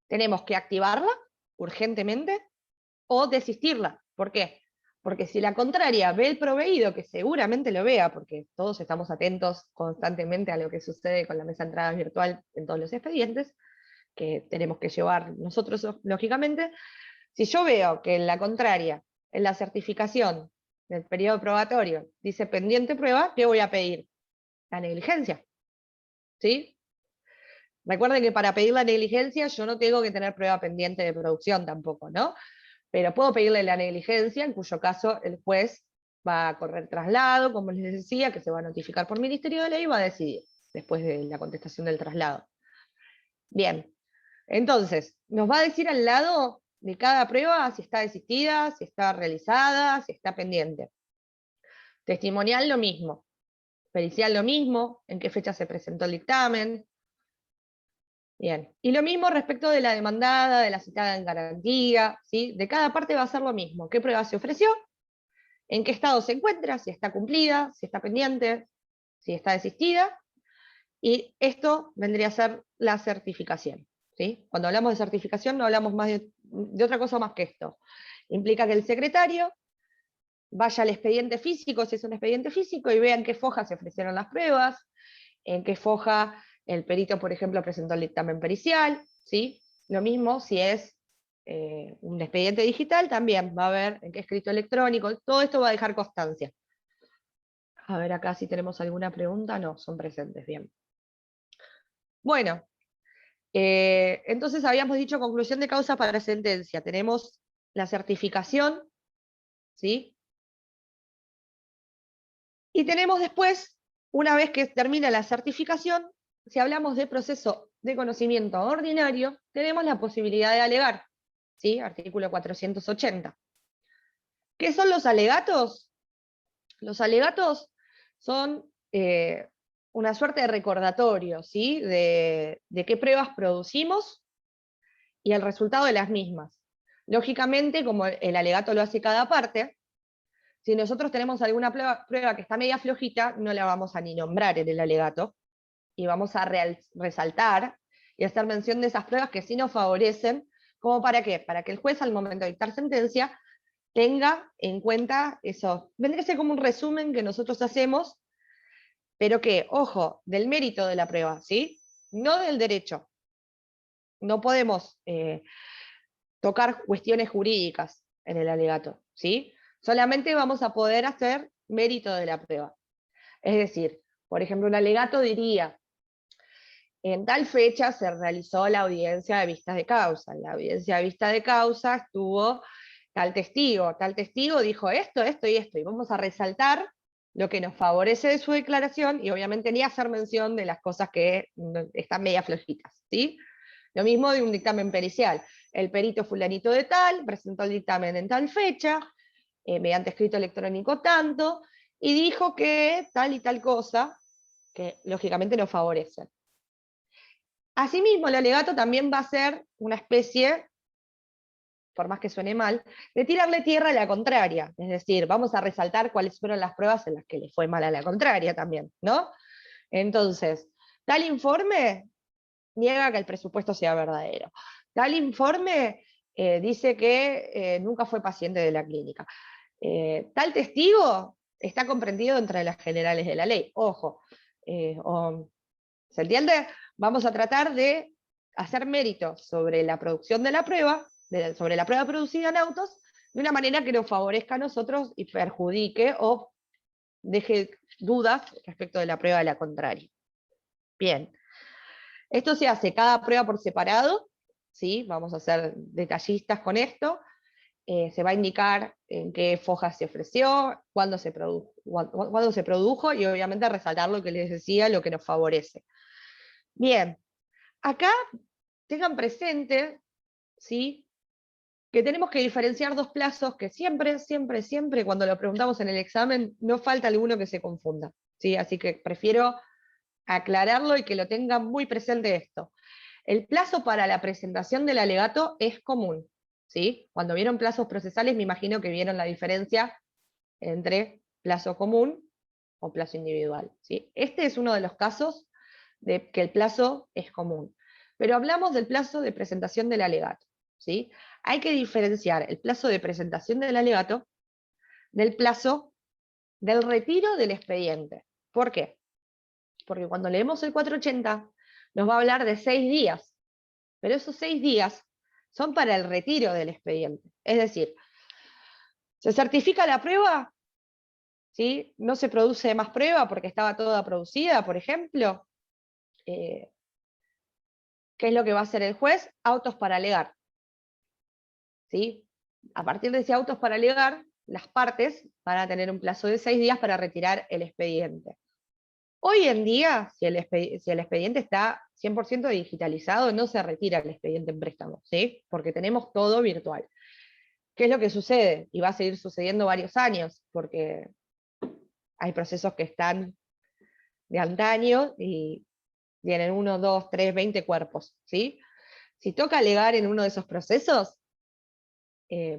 tenemos que activarla urgentemente o desistirla. ¿Por qué? Porque si la contraria ve el proveído, que seguramente lo vea, porque todos estamos atentos constantemente a lo que sucede con la mesa de entrada virtual en todos los expedientes, que tenemos que llevar nosotros, lógicamente, si yo veo que en la contraria, en la certificación del periodo probatorio, dice pendiente prueba, ¿qué voy a pedir? La negligencia. ¿Sí? Recuerden que para pedir la negligencia yo no tengo que tener prueba pendiente de producción tampoco, ¿no? Pero puedo pedirle la negligencia, en cuyo caso el juez va a correr traslado, como les decía, que se va a notificar por Ministerio de Ley y va a decidir, después de la contestación del traslado. Bien, entonces, nos va a decir al lado de cada prueba si está desistida, si está realizada, si está pendiente. Testimonial lo mismo, pericial lo mismo, en qué fecha se presentó el dictamen. Bien, y lo mismo respecto de la demandada, de la citada en garantía, ¿sí? De cada parte va a ser lo mismo. ¿Qué prueba se ofreció? ¿En qué estado se encuentra? Si está cumplida, si está pendiente, si está desistida. Y esto vendría a ser la certificación, ¿sí? Cuando hablamos de certificación no hablamos más de otra cosa más que esto. Implica que el secretario vaya al expediente físico, si es un expediente físico, y vea en qué foja se ofrecieron las pruebas, en qué foja el perito, por ejemplo, presentó el dictamen pericial, ¿sí? Lo mismo si es un expediente digital, también va a ver en qué escrito electrónico, todo esto va a dejar constancia. A ver acá si tenemos alguna pregunta, no, son presentes, bien. Bueno, entonces habíamos dicho conclusión de causa para sentencia, tenemos la certificación, ¿sí? Y tenemos después, una vez que termina la certificación, si hablamos de proceso de conocimiento ordinario, tenemos la posibilidad de alegar, ¿sí? Artículo 480. ¿Qué son los alegatos? Los alegatos son una suerte de recordatorio, ¿sí? De qué pruebas producimos y el resultado de las mismas. Lógicamente, como el alegato lo hace cada parte, si nosotros tenemos alguna prueba que está media flojita, no la vamos a ni nombrar en el alegato, y vamos a resaltar y hacer mención de esas pruebas que sí nos favorecen, ¿como para qué? Para que el juez al momento de dictar sentencia tenga en cuenta eso. Vendría a ser como un resumen que nosotros hacemos, pero que, ojo, del mérito de la prueba, ¿sí? No del derecho. No podemos tocar cuestiones jurídicas en el alegato, ¿sí? Solamente vamos a poder hacer mérito de la prueba. Es decir, por ejemplo, un alegato diría, en tal fecha se realizó la audiencia de vistas de causa. En la audiencia de vista de causa estuvo tal testigo dijo esto, esto y esto, y vamos a resaltar lo que nos favorece de su declaración, y obviamente ni hacer mención de las cosas que están media flojitas, ¿sí? Lo mismo de un dictamen pericial. El perito fulanito de tal presentó el dictamen en tal fecha, mediante escrito electrónico tanto, y dijo que tal y tal cosa, que lógicamente nos favorece. Asimismo, el alegato también va a ser una especie, por más que suene mal, de tirarle tierra a la contraria. Es decir, vamos a resaltar cuáles fueron las pruebas en las que le fue mal a la contraria también, ¿no? Entonces, tal informe niega que el presupuesto sea verdadero. Tal informe dice que nunca fue paciente de la clínica. Tal testigo está comprendido entre las generales de la ley. Ojo, ¿se entiende? Vamos a tratar de hacer mérito sobre la producción de la prueba, sobre la prueba producida en autos, de una manera que nos favorezca a nosotros y perjudique o deje dudas respecto de la prueba de la contraria. Bien, esto se hace cada prueba por separado, ¿sí? Vamos a ser detallistas con esto. Se va a indicar en qué foja se ofreció, cuándo se produjo y obviamente resaltar lo que les decía, lo que nos favorece. Bien, acá tengan presente, ¿sí?, que tenemos que diferenciar dos plazos que siempre, siempre, siempre cuando lo preguntamos en el examen no falta alguno que se confunda, ¿sí? Así que prefiero aclararlo y que lo tengan muy presente esto. El plazo para la presentación del alegato es común, ¿sí? Cuando vieron plazos procesales me imagino que vieron la diferencia entre plazo común o plazo individual, ¿sí? Este es uno de los casos de que el plazo es común. Pero hablamos del plazo de presentación del alegato, ¿sí? Hay que diferenciar el plazo de presentación del alegato del plazo del retiro del expediente. ¿Por qué? Porque cuando leemos el 480 nos va a hablar de 6 días, pero esos 6 días son para el retiro del expediente. Es decir, se certifica la prueba, ¿sí? No se produce más prueba porque estaba toda producida, por ejemplo. ¿Qué es lo que va a hacer el juez? Autos para alegar, ¿sí? A partir de ese autos para alegar, las partes van a tener un plazo de 6 días para retirar el expediente. Hoy en día, si el expediente está 100% digitalizado, no se retira el expediente en préstamo, ¿sí? Porque tenemos todo virtual. ¿Qué es lo que sucede? Y va a seguir sucediendo varios años, porque hay procesos que están de antaño y tienen 1, 2, 3, 20 cuerpos, ¿sí? Si toca alegar en uno de esos procesos,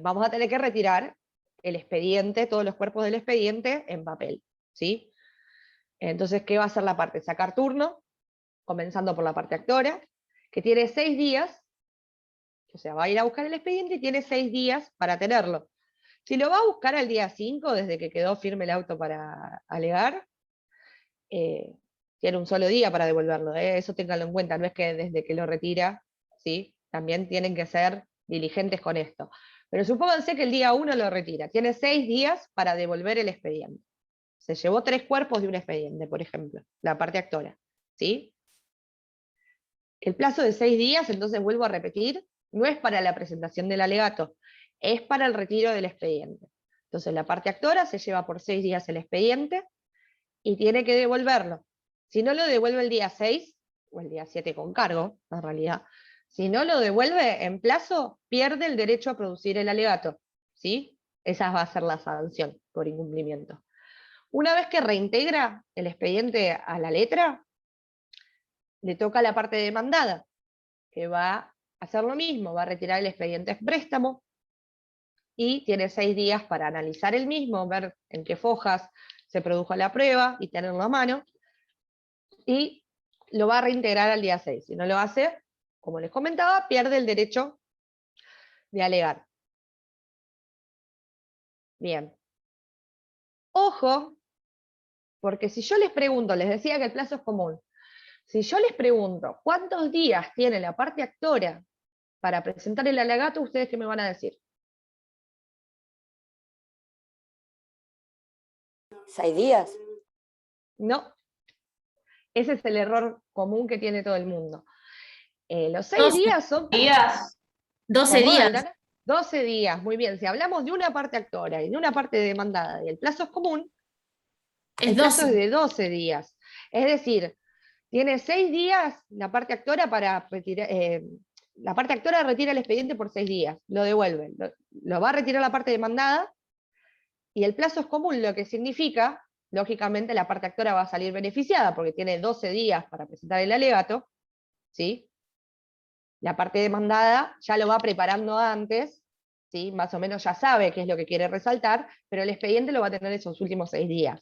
vamos a tener que retirar el expediente, todos los cuerpos del expediente en papel, ¿sí? Entonces, ¿qué va a hacer la parte? Sacar turno, comenzando por la parte actora, que tiene 6 días, o sea, va a ir a buscar el expediente y tiene 6 días para tenerlo. Si lo va a buscar al día 5, desde que quedó firme el auto para alegar, tiene un solo día para devolverlo, eso ténganlo en cuenta, no es que desde que lo retira, ¿sí? También tienen que ser diligentes con esto. Pero supónganse que el día 1 lo retira, tiene 6 días para devolver el expediente. Se llevó 3 cuerpos de un expediente, por ejemplo, la parte actora, ¿sí? El plazo de 6 días, entonces vuelvo a repetir, no es para la presentación del alegato, es para el retiro del expediente. Entonces la parte actora se lleva por 6 días el expediente y tiene que devolverlo. Si no lo devuelve el día 6, o el día 7 con cargo, en realidad, si no lo devuelve en plazo, pierde el derecho a producir el alegato, ¿sí? Esa va a ser la sanción por incumplimiento. Una vez que reintegra el expediente a la letra, le toca a la parte demandada, que va a hacer lo mismo, va a retirar el expediente en préstamo y tiene 6 días para analizar el mismo, ver en qué fojas se produjo la prueba y tenerlo a mano, y lo va a reintegrar al día 6. Si no lo hace, como les comentaba, pierde el derecho de alegar. Bien. Ojo, porque si yo les pregunto, les decía que el plazo es común, si yo les pregunto cuántos días tiene la parte actora para presentar el alegato, ¿ustedes qué me van a decir? 6 días. No. Ese es el error común que tiene todo el mundo. Los 6 12 días son... Días. 12 ¿Cómo, días. Aitana? 12 días, muy bien. Si hablamos de una parte actora y de una parte demandada y el plazo es común, Es el plazo 12. es de 12 días. Es decir, tiene 6 días la parte actora para retirar... la parte actora retira el expediente por 6 días, lo devuelve. Lo va a retirar la parte demandada y el plazo es común, lo que significa, lógicamente, la parte actora va a salir beneficiada porque tiene 12 días para presentar el alegato, ¿sí? La parte demandada ya lo va preparando antes, ¿sí? Más o menos ya sabe qué es lo que quiere resaltar, pero el expediente lo va a tener esos últimos 6 días.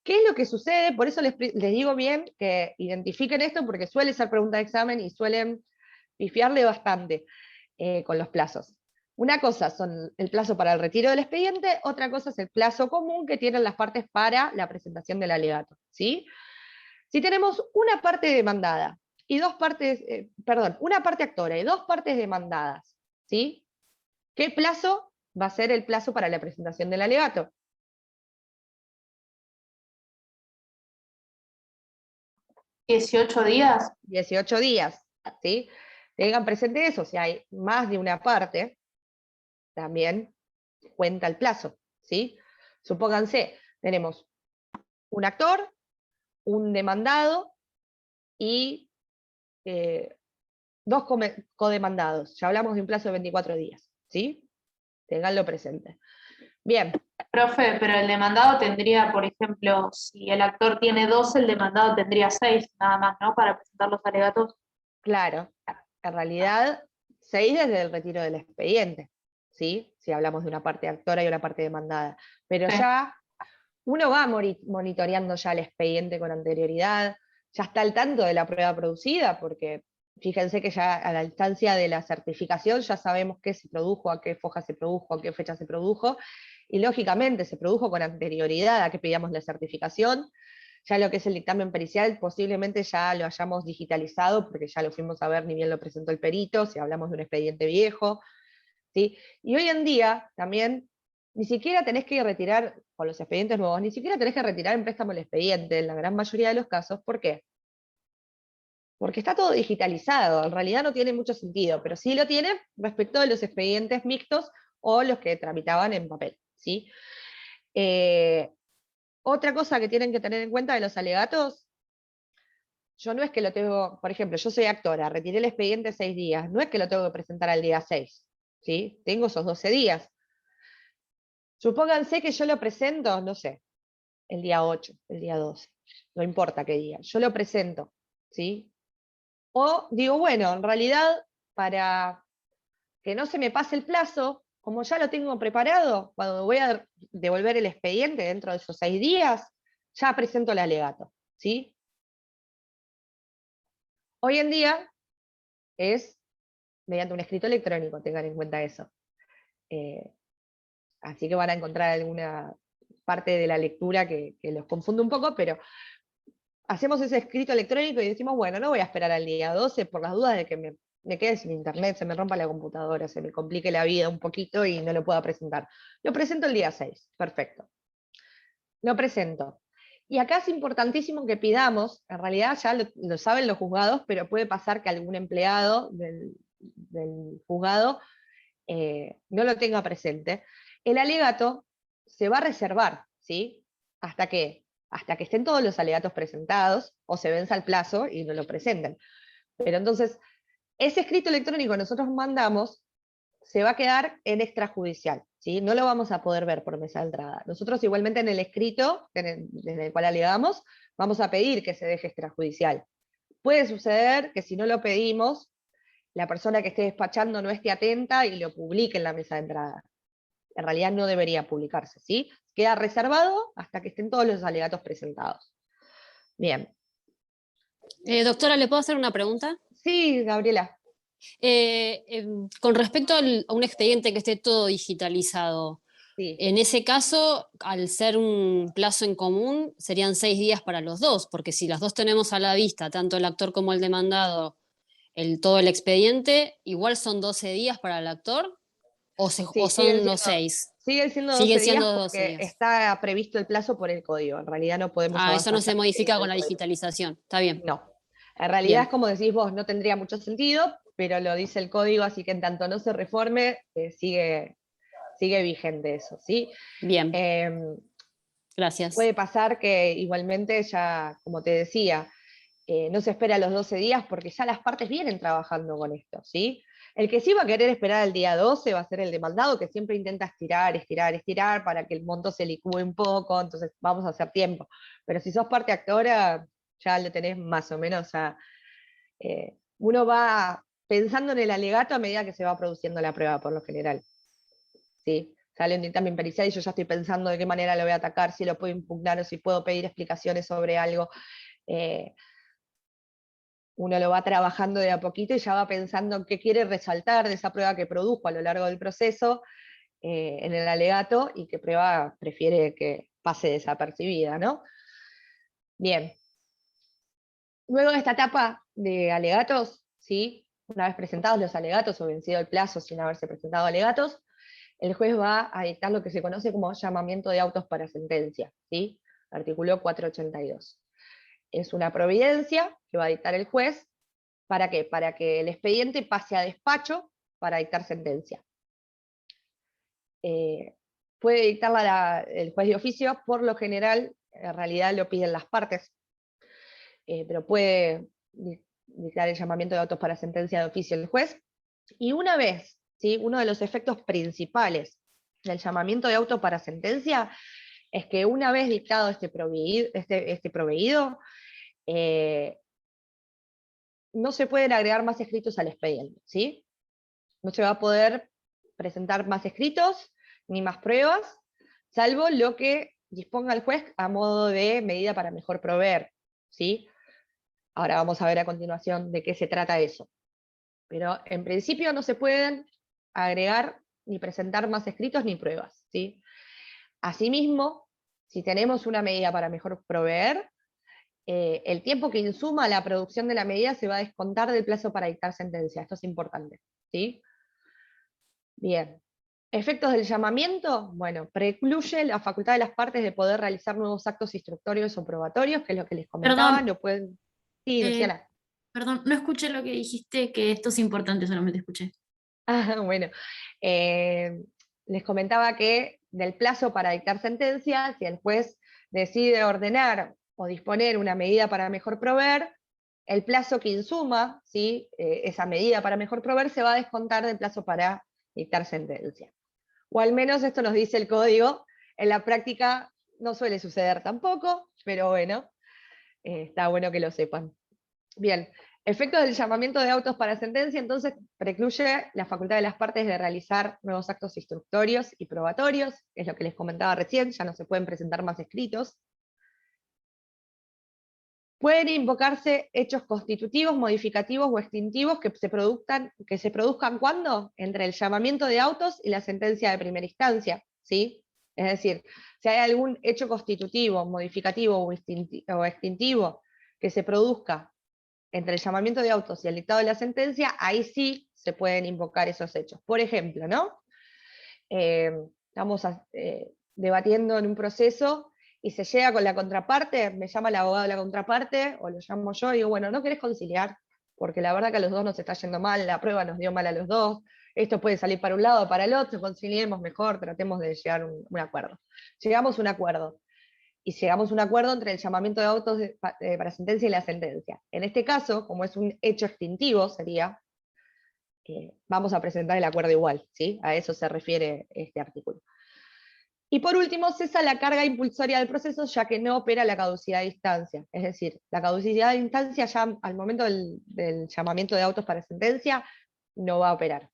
¿Qué es lo que sucede? Por eso les digo bien que identifiquen esto, porque suele ser pregunta de examen y suelen pifiarle bastante con los plazos. Una cosa son el plazo para el retiro del expediente, otra cosa es el plazo común que tienen las partes para la presentación del alegato, ¿sí? Si tenemos una parte demandada y dos partes, una parte actora y dos partes demandadas, ¿sí? ¿Qué plazo va a ser el plazo para la presentación del alegato? 18 días. 18 días, ¿sí? Tengan presente eso, si hay más de una parte, también cuenta el plazo, ¿sí? Supónganse, tenemos un actor, un demandado y dos codemandados. Ya hablamos de un plazo de 24 días, ¿sí? Tenganlo presente. Bien. Profe, pero el demandado tendría, por ejemplo, si el actor tiene 12, el demandado tendría 6 nada más, ¿no? Para presentar los alegatos. Claro, en realidad 6 desde el retiro del expediente, ¿sí? Si hablamos de una parte actora y una parte demandada. Pero Sí. ya uno va monitoreando ya el expediente con anterioridad, ya está al tanto de la prueba producida, porque fíjense que ya a la instancia de la certificación ya sabemos qué se produjo, a qué foja se produjo, a qué fecha se produjo, y lógicamente se produjo con anterioridad a que pedíamos la certificación. Ya lo que es el dictamen pericial posiblemente ya lo hayamos digitalizado, porque ya lo fuimos a ver, ni bien lo presentó el perito, si hablamos de un expediente viejo, ¿sí? Y hoy en día también ni siquiera tenés que retirar, con los expedientes nuevos, ni siquiera tenés que retirar en préstamo el expediente, en la gran mayoría de los casos. ¿Por qué? Porque está todo digitalizado, en realidad no tiene mucho sentido, pero sí lo tiene respecto de los expedientes mixtos o los que tramitaban en papel, ¿sí? Otra cosa que tienen que tener en cuenta de los alegatos, yo no es que lo tengo, por ejemplo, yo soy actora, retiré el expediente 6 días, no es que lo tengo que presentar al día 6, ¿sí? Tengo esos 12 días. Supónganse que yo lo presento, no sé, el día 8, el día 12, no importa qué día, yo lo presento, ¿sí? O digo, bueno, en realidad, para que no se me pase el plazo, como ya lo tengo preparado, cuando voy a devolver el expediente dentro de esos 6 días, ya presento el alegato, ¿sí? Hoy en día es mediante un escrito electrónico, tengan en cuenta eso. Así que van a encontrar alguna parte de la lectura que los confunde un poco, pero hacemos ese escrito electrónico y decimos, bueno, no voy a esperar al día 12 por las dudas de que me quede sin internet, se me rompa la computadora, se me complique la vida un poquito y no lo pueda presentar. Lo presento el día 6, perfecto. Lo presento. Y acá es importantísimo que pidamos, en realidad ya lo saben los juzgados, pero puede pasar que algún empleado del juzgado no lo tenga presente. El alegato se va a reservar, ¿sí? ¿Hasta qué? Hasta que estén todos los alegatos presentados o se venza el plazo y no lo presenten. Pero entonces, ese escrito electrónico que nosotros mandamos se va a quedar en extrajudicial, ¿sí? No lo vamos a poder ver por mesa de entrada. Nosotros igualmente en el escrito, desde el cual alegamos, vamos a pedir que se deje extrajudicial. Puede suceder que si no lo pedimos, la persona que esté despachando no esté atenta y lo publique en la mesa de entrada. En realidad no debería publicarse, ¿sí? Queda reservado hasta que estén todos los alegatos presentados. Bien. Doctora, ¿le puedo hacer una pregunta? Sí, Gabriela. Con respecto a un expediente que esté todo digitalizado, Sí. en ese caso, al ser un plazo en común, serían 6 días para los dos, porque si las dos tenemos a la vista, tanto el actor como el demandado, todo el expediente, igual son 12 días para el actor, o Sí, son los 6. siguen siendo 12 Siguen días siendo 12 porque días. está previsto el plazo por el código. En realidad no podemos Ah, eso avanzar no hasta se que esté modifica en con el la código. digitalización. Está bien. No. En realidad, Bien. como decís vos, no tendría mucho sentido, pero lo dice el código, así que en tanto no se reforme, sigue vigente eso, ¿sí? Bien. Gracias. Puede pasar que igualmente ya, como te decía, no se espera los 12 días porque ya las partes vienen trabajando con esto, ¿sí? El que sí va a querer esperar al día 12 va a ser el demandado, que siempre intenta estirar para que el monto se licúe un poco, entonces vamos a hacer tiempo. Pero si sos parte actora, ya lo tenés más o menos, uno va pensando en el alegato a medida que se va produciendo la prueba, por lo general, ¿sí? Sale un dictamen pericial y yo ya estoy pensando de qué manera lo voy a atacar, si lo puedo impugnar o si puedo pedir explicaciones sobre algo. uno lo va trabajando de a poquito y ya va pensando en qué quiere resaltar de esa prueba que produjo a lo largo del proceso en el alegato y qué prueba prefiere que pase desapercibida, ¿no? Bien. Luego de esta etapa de alegatos, ¿sí? Una vez presentados los alegatos o vencido el plazo sin haberse presentado alegatos, el juez va a dictar lo que se conoce como llamamiento de autos para sentencia, ¿sí? Artículo 482. Es una providencia que va a dictar el juez, ¿para qué? Para que el expediente pase a despacho para dictar sentencia. Puede dictarla el juez de oficio, por lo general, en realidad lo piden las partes, pero puede dictar el llamamiento de autos para sentencia de oficio el juez, y una vez, ¿sí? Uno de los efectos principales del llamamiento de auto para sentencia es que una vez dictado este proveído, no se pueden agregar más escritos al expediente, ¿sí? No se va a poder presentar más escritos ni más pruebas, salvo lo que disponga el juez a modo de medida para mejor proveer, ¿sí? Ahora vamos a ver a continuación de qué se trata eso. Pero en principio no se pueden agregar ni presentar más escritos ni pruebas, ¿sí? Asimismo, si tenemos una medida para mejor proveer, el tiempo que insuma la producción de la medida se va a descontar del plazo para dictar sentencia. Esto es importante, ¿sí? Bien. Efectos del llamamiento, bueno, precluye la facultad de las partes de poder realizar nuevos actos instructorios o probatorios, que es lo que les comentaba, Perdón, lo pueden... Sí, Luciana. perdón, no escuché lo que dijiste, que esto es importante, solamente escuché. Ah, bueno, les comentaba que del plazo para dictar sentencia, si el juez decide ordenar o disponer una medida para mejor proveer, el plazo que insuma, ¿sí? Esa medida para mejor proveer se va a descontar del plazo para dictar sentencia. O al menos esto nos dice el código. En la práctica no suele suceder tampoco, pero bueno, está bueno que lo sepan. Bien, efectos del llamamiento de autos para sentencia, entonces precluye la facultad de las partes de realizar nuevos actos instructorios y probatorios, es lo que les comentaba recién, ya no se pueden presentar más escritos. Pueden invocarse hechos constitutivos, modificativos o extintivos que se produzcan ¿cuándo? Entre el llamamiento de autos y la sentencia de primera instancia, ¿sí? Es decir, si hay algún hecho constitutivo, modificativo o extintivo que se produzca entre el llamamiento de autos y el dictado de la sentencia, ahí sí se pueden invocar esos hechos. Por ejemplo, ¿no? Estamos debatiendo en un proceso y se llega con la contraparte, me llama el abogado de la contraparte, o lo llamo yo, y digo, bueno, ¿no querés conciliar? Porque la verdad que a los dos nos está yendo mal, la prueba nos dio mal a los dos, esto puede salir para un lado o para el otro, conciliemos mejor, tratemos de llegar a un acuerdo. Llegamos a un acuerdo. Y llegamos a un acuerdo entre el llamamiento de autos para sentencia y la sentencia. En este caso, como es un hecho extintivo, sería, vamos a presentar el acuerdo igual, ¿sí? A eso se refiere este artículo. Y por último, cesa la carga impulsoria del proceso, ya que no opera la caducidad de instancia. Es decir, la caducidad de instancia ya al momento del llamamiento de autos para sentencia no va a operar.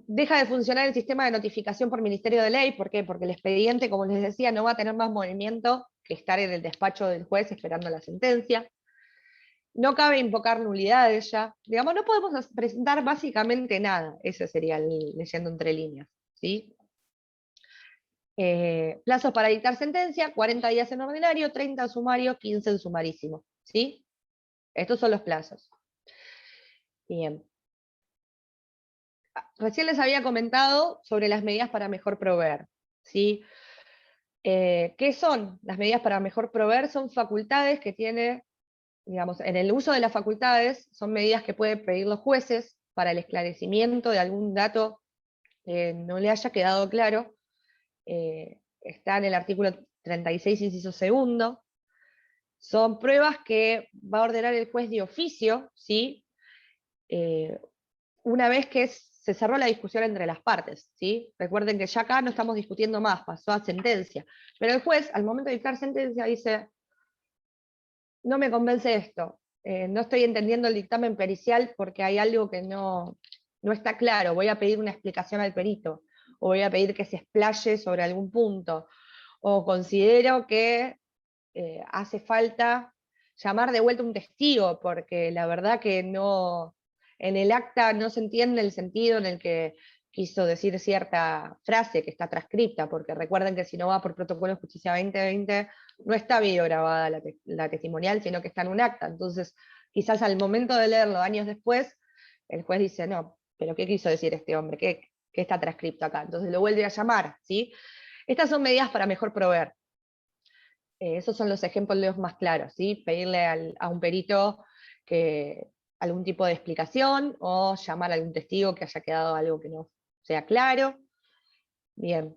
Deja de funcionar el sistema de notificación por Ministerio de Ley. ¿Por qué? Porque el expediente, como les decía, no va a tener más movimiento que estar en el despacho del juez esperando la sentencia. No cabe invocar nulidades ya. Digamos, no podemos presentar básicamente nada. Eso sería leyendo entre líneas, ¿sí? Plazos para dictar sentencia, 40 días en ordinario, 30 en sumario, 15 en sumarísimo, ¿sí? Estos son los plazos. Bien. Recién les había comentado sobre las medidas para mejor proveer, ¿sí? ¿Qué son las medidas para mejor proveer? Son facultades que tiene, digamos, en el uso de las facultades, son medidas que pueden pedir los jueces para el esclarecimiento de algún dato que no le haya quedado claro. Está en el artículo 36, inciso segundo. Son pruebas que va a ordenar el juez de oficio, ¿sí? Una vez que se cerró la discusión entre las partes, ¿sí? Recuerden que ya acá no estamos discutiendo más, pasó a sentencia. Pero el juez, al momento de dictar sentencia, dice, no me convence esto, no estoy entendiendo el dictamen pericial porque hay algo que no está claro, voy a pedir una explicación al perito, o voy a pedir que se explaye sobre algún punto, o considero que hace falta llamar de vuelta un testigo, porque la verdad que no, en el acta no se entiende el sentido en el que quiso decir cierta frase que está transcripta, porque recuerden que si no va por protocolo de justicia 2020, no está video grabada la testimonial, sino que está en un acta. Entonces, quizás al momento de leerlo años después, el juez dice, no, pero ¿qué quiso decir este hombre? ¿Qué está transcripto acá? Entonces lo vuelve a llamar, ¿sí? Estas son medidas para mejor proveer. Esos son los ejemplos más claros, ¿sí? Pedirle a un perito que algún tipo de explicación o llamar a algún testigo que haya quedado algo que no sea claro. Bien.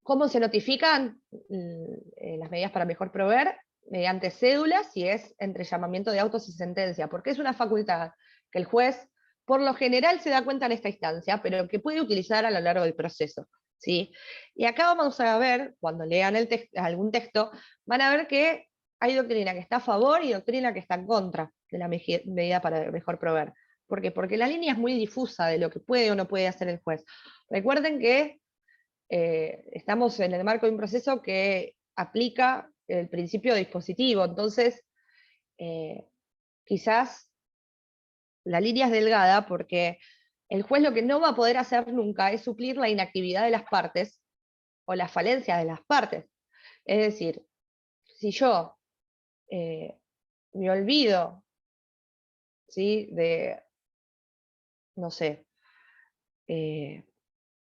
¿Cómo se notifican las medidas para mejor proveer? Mediante cédulas, si es entre llamamiento de autos y sentencia, porque es una facultad que el juez por lo general se da cuenta en esta instancia, pero que puede utilizar a lo largo del proceso, ¿sí? Y acá vamos a ver, cuando lean algún texto, van a ver que hay doctrina que está a favor y doctrina que está en contra de la medida para mejor proveer. ¿Por qué? Porque la línea es muy difusa de lo que puede o no puede hacer el juez. Recuerden que estamos en el marco de un proceso que aplica el principio dispositivo, entonces quizás la línea es delgada porque el juez lo que no va a poder hacer nunca es suplir la inactividad de las partes o las falencias de las partes. Es decir, si yo me olvido, ¿sí?, de, no sé,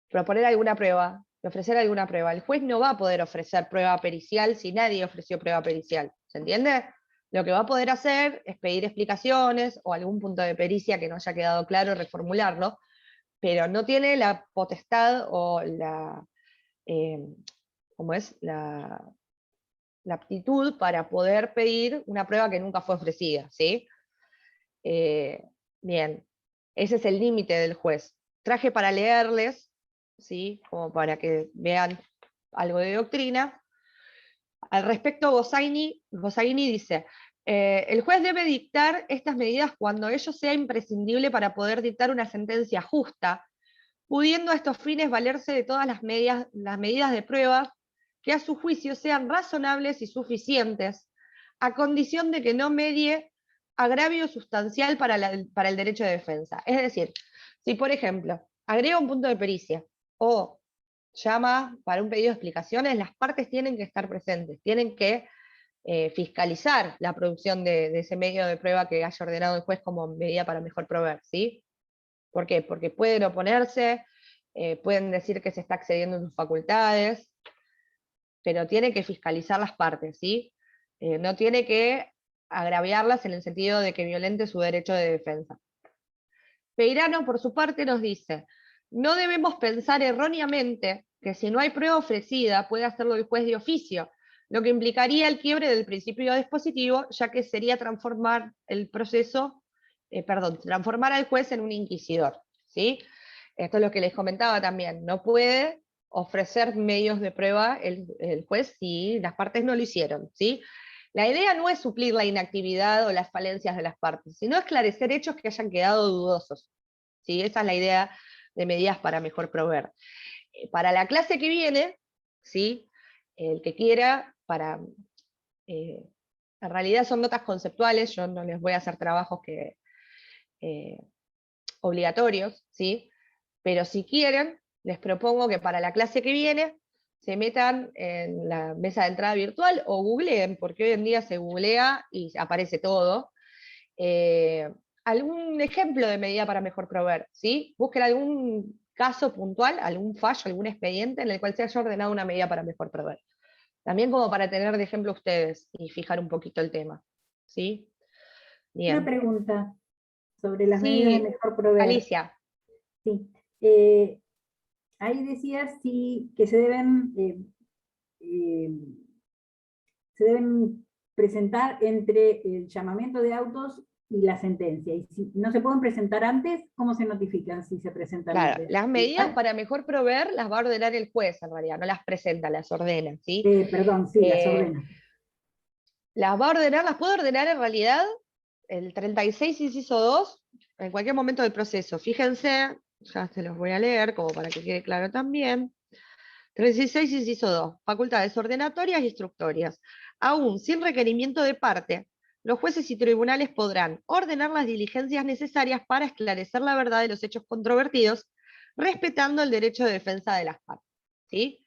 proponer alguna prueba, de ofrecer alguna prueba, el juez no va a poder ofrecer prueba pericial si nadie ofreció prueba pericial, ¿se entiende? Lo que va a poder hacer es pedir explicaciones o algún punto de pericia que no haya quedado claro, reformularlo, pero no tiene la potestad o la, ¿cómo es? La aptitud para poder pedir una prueba que nunca fue ofrecida, ¿sí? Bien, ese es el límite del juez. Traje para leerles, ¿sí?, como para que vean algo de doctrina. Al respecto, Gossaini dice, el juez debe dictar estas medidas cuando ello sea imprescindible para poder dictar una sentencia justa, pudiendo a estos fines valerse de todas las medidas de prueba que a su juicio sean razonables y suficientes, a condición de que no medie agravio sustancial para el derecho de defensa. Es decir, si por ejemplo agrega un punto de pericia o llama para un pedido de explicaciones, las partes tienen que estar presentes, tienen que fiscalizar la producción de ese medio de prueba que haya ordenado el juez como medida para mejor proveer, ¿sí? ¿Por qué? Porque pueden oponerse, pueden decir que se está excediendo en sus facultades, pero tiene que fiscalizar las partes, ¿sí? No tiene que agraviarlas en el sentido de que violente su derecho de defensa. Peirano, por su parte, nos dice, no debemos pensar erróneamente que si no hay prueba ofrecida puede hacerlo el juez de oficio, lo que implicaría el quiebre del principio dispositivo, ya que sería transformar el proceso, transformar al juez en un inquisidor, ¿sí? Esto es lo que les comentaba también, no puede ofrecer medios de prueba el juez si las partes no lo hicieron, ¿sí? La idea no es suplir la inactividad o las falencias de las partes, sino esclarecer hechos que hayan quedado dudosos, ¿sí? Esa es la idea de medidas para mejor proveer. Para la clase que viene, ¿sí?, el que quiera, en realidad son notas conceptuales, yo no les voy a hacer trabajos obligatorios, ¿sí? Pero si quieren, les propongo que para la clase que viene se metan en la mesa de entrada virtual o googleen, porque hoy en día se googlea y aparece todo. Algún ejemplo de medida para mejor proveer, ¿sí? Busquen algún caso puntual, algún fallo, algún expediente en el cual se haya ordenado una medida para mejor proveer. También como para tener de ejemplo ustedes y fijar un poquito el tema, ¿sí? Bien. Una pregunta sobre las medidas de mejor proveer. Alicia. Sí. Ahí decías sí, que se deben presentar entre el llamamiento de autos y la sentencia. Y si no se pueden presentar antes, ¿cómo se notifican si se presentan Claro, antes? las medidas para mejor proveer las va a ordenar el juez en realidad, no las presenta, las ordena, ¿sí? Perdón, sí, las ordena. Las va a ordenar, las puede ordenar en realidad el 36 inciso 2 en cualquier momento del proceso. Fíjense, ya se los voy a leer como para que quede claro también. 36 inciso 2, facultades ordenatorias y instructorias. Aún sin requerimiento de parte, los jueces y tribunales podrán ordenar las diligencias necesarias para esclarecer la verdad de los hechos controvertidos, respetando el derecho de defensa de las partes. ¿Sí?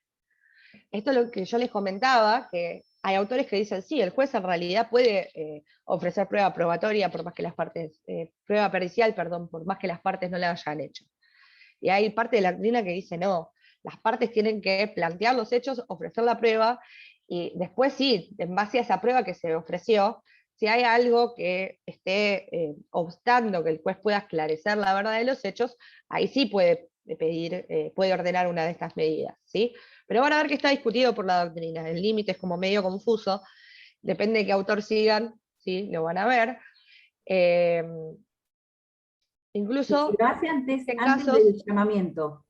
Esto es lo que yo les comentaba, que hay autores que dicen, sí, el juez en realidad puede ofrecer prueba probatoria por más que las partes, prueba pericial, perdón, por más que las partes no la hayan hecho. Y hay parte de la doctrina que dice, no, las partes tienen que plantear los hechos, ofrecer la prueba, y después sí, en base a esa prueba que se ofreció, si hay algo que esté obstando que el juez pueda esclarecer la verdad de los hechos, ahí sí puede pedir, puede ordenar una de estas medidas, ¿sí? Pero van a ver que está discutido por la doctrina, el límite es como medio confuso, depende de qué autor sigan, ¿sí? Lo van a ver. Incluso Si lo hace antes, en antes casos, del llamamiento.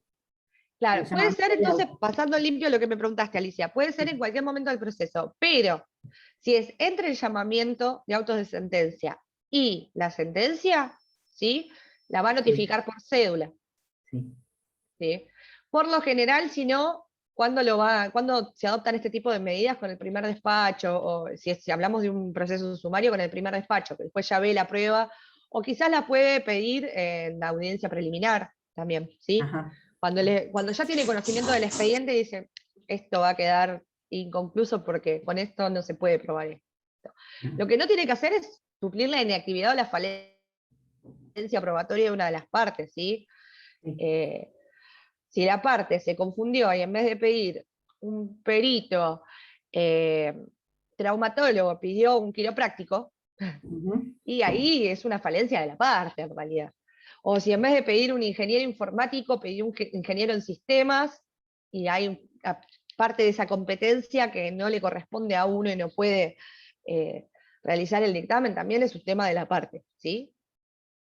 claro, del puede llamamiento ser de entonces, autos. pasando limpio lo que me preguntaste, Alicia, puede ser en cualquier momento del proceso, pero si es entre el llamamiento de autos de sentencia y la sentencia, ¿sí? La va a notificar por cédula. Sí. ¿Sí? Por lo general, si no, cuando se adoptan este tipo de medidas con el primer despacho, o si hablamos de un proceso sumario con el primer despacho, que después ya ve la prueba, o quizás la puede pedir en la audiencia preliminar también, ¿sí? Ajá. Cuando ya tiene conocimiento del expediente, dice, esto va a quedar inconcluso porque con esto no se puede probar esto. Lo que no tiene que hacer es suplir la inactividad o la falencia probatoria de una de las partes, ¿sí? Sí. Si la parte se confundió y en vez de pedir un perito traumatólogo pidió un quiropráctico, Ujú. y ahí es una falencia de la parte en realidad. O si en vez de pedir un ingeniero informático, pidió un ingeniero en sistemas, y hay parte de esa competencia que no le corresponde a uno y no puede realizar el dictamen, también es un tema de la parte, ¿sí?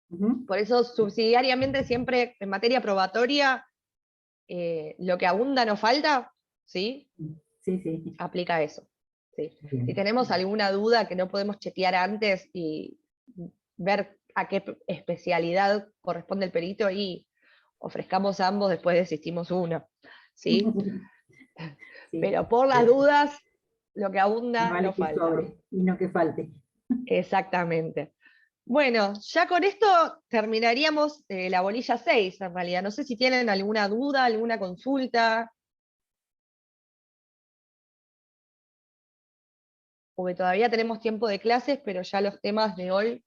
Ujú. Por eso subsidiariamente siempre en materia probatoria lo que abunda no falta, ¿sí? Sí, sí. Aplica eso. ¿Sí? Bien. Si tenemos alguna duda que no podemos chequear antes y ver a qué especialidad corresponde el perito, y ofrezcamos ambos, después desistimos uno. ¿Sí? Sí. Pero por las dudas, lo que Más abunda no vale que falta. sobre y no que falte. Exactamente. Bueno, ya con esto terminaríamos la bolilla 6, en realidad. No sé si tienen alguna duda, alguna consulta. Porque todavía tenemos tiempo de clases, pero ya los temas de hoy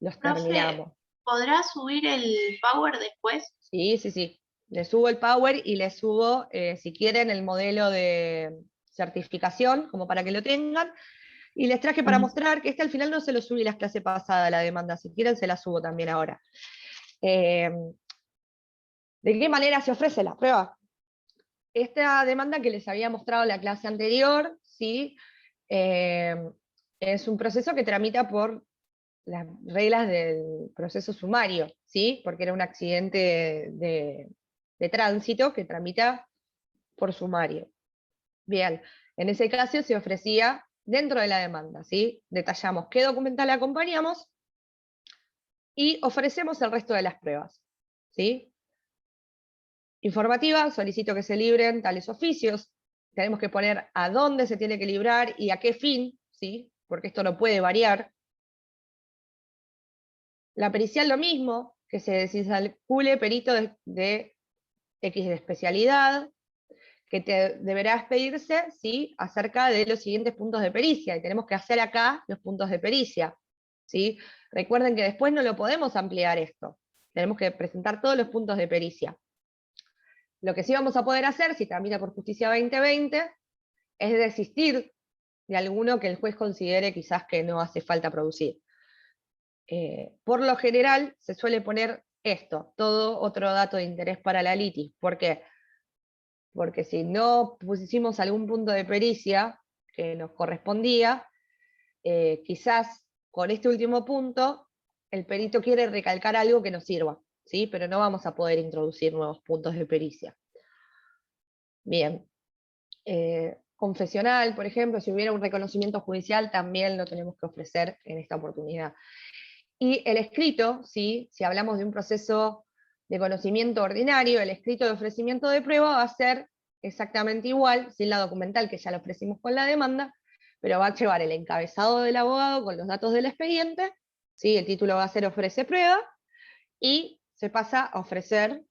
los Profe, terminamos. ¿podrá subir el Power después? Sí, sí, sí. Le subo el Power y le subo, si quieren, el modelo de certificación, como para que lo tengan. Y les traje para mostrar que al final no se lo subí las clases pasadas, la demanda. Si quieren, se la subo también ahora. ¿De qué manera se ofrece la prueba? Esta demanda que les había mostrado en la clase anterior, ¿sí? Es un proceso que tramita por las reglas del proceso sumario, ¿sí? Porque era un accidente de tránsito que tramita por sumario. Bien, en ese caso se ofrecía dentro de la demanda, ¿sí? Detallamos qué documental acompañamos y ofrecemos el resto de las pruebas, ¿sí? Informativa, solicito que se libren tales oficios, tenemos que poner a dónde se tiene que librar y a qué fin, ¿sí? Porque esto no puede variar. La pericial lo mismo, que se desalcule perito de X de especialidad, que te deberá expedirse, ¿sí? Acerca de los siguientes puntos de pericia, y tenemos que hacer acá los puntos de pericia, ¿sí? Recuerden que después no lo podemos ampliar esto, tenemos que presentar todos los puntos de pericia. Lo que sí vamos a poder hacer, si tramita por justicia 2020, es desistir de alguno que el juez considere quizás que no hace falta producir. Por lo general se suele poner esto, todo otro dato de interés para la litis. ¿Por qué? Porque si no pusimos algún punto de pericia que nos correspondía, quizás con este último punto el perito quiere recalcar algo que nos sirva, ¿sí? Pero no vamos a poder introducir nuevos puntos de pericia. Bien. Confesional, por ejemplo, si hubiera un reconocimiento judicial, también lo tenemos que ofrecer en esta oportunidad. Y el escrito, ¿sí? Si hablamos de un proceso de conocimiento ordinario, el escrito de ofrecimiento de prueba va a ser exactamente igual, sin la documental, que ya lo ofrecimos con la demanda, pero va a llevar el encabezado del abogado con los datos del expediente, ¿sí? El título va a ser ofrece prueba, y se pasa a ofrecer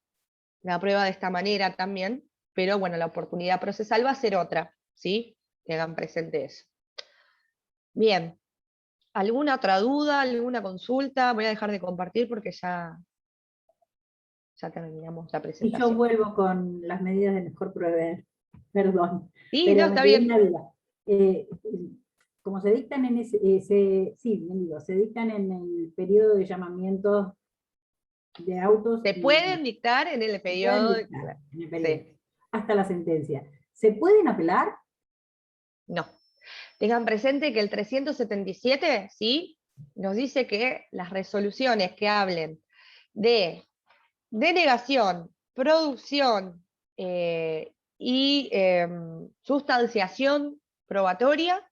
la prueba de esta manera también, pero bueno, la oportunidad procesal va a ser otra, ¿sí? Que hagan presente eso. Bien, ¿alguna otra duda, alguna consulta? Voy a dejar de compartir porque ya terminamos la Y yo presentación. vuelvo con las medidas de mejor proveer, perdón. Sí, pero no, me está quedó bien. una duda. Como se dictan en se dictan en el periodo de llamamientos de autos. Se pueden dictar en el se pueden periodo. dictar en el periodo, Sí, hasta la sentencia. ¿Se pueden apelar? no. Tengan presente que el 377, ¿sí? Nos dice que las resoluciones que hablen de denegación, producción y sustanciación probatoria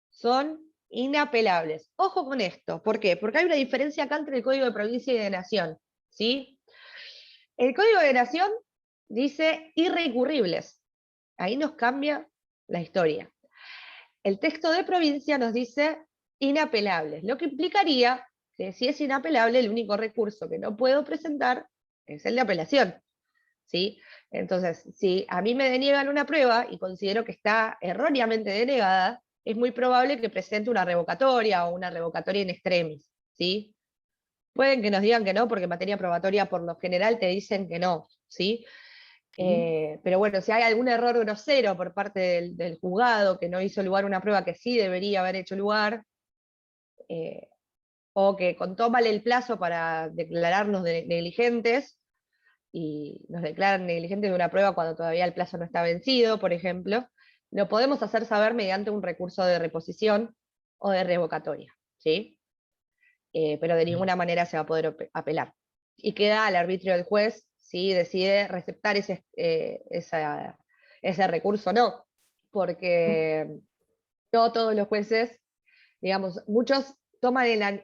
son inapelables. Ojo con esto, ¿por qué? Porque hay una diferencia acá entre el Código de Provincia y de Nación, ¿sí? El Código de Nación dice irrecurribles. Ahí nos cambia la historia. El texto de provincia nos dice inapelables, lo que implicaría que si es inapelable, el único recurso que no puedo presentar es el de apelación, ¿sí? Entonces, si a mí me deniegan una prueba y considero que está erróneamente denegada, es muy probable que presente una revocatoria o una revocatoria in extremis, ¿sí? Pueden que nos digan que no, porque en materia probatoria por lo general te dicen que no, ¿sí? Pero bueno, si hay algún error grosero por parte del juzgado que no hizo lugar una prueba que sí debería haber hecho lugar, o que contó mal el plazo para declararnos negligentes, y nos declaran negligentes de una prueba cuando todavía el plazo no está vencido, por ejemplo, lo podemos hacer saber mediante un recurso de reposición o de revocatoria, ¿sí? Pero de ninguna manera se va a poder apelar. Y queda al arbitrio del juez si decide receptar ese recurso o no, porque no todos los jueces, digamos, muchos toman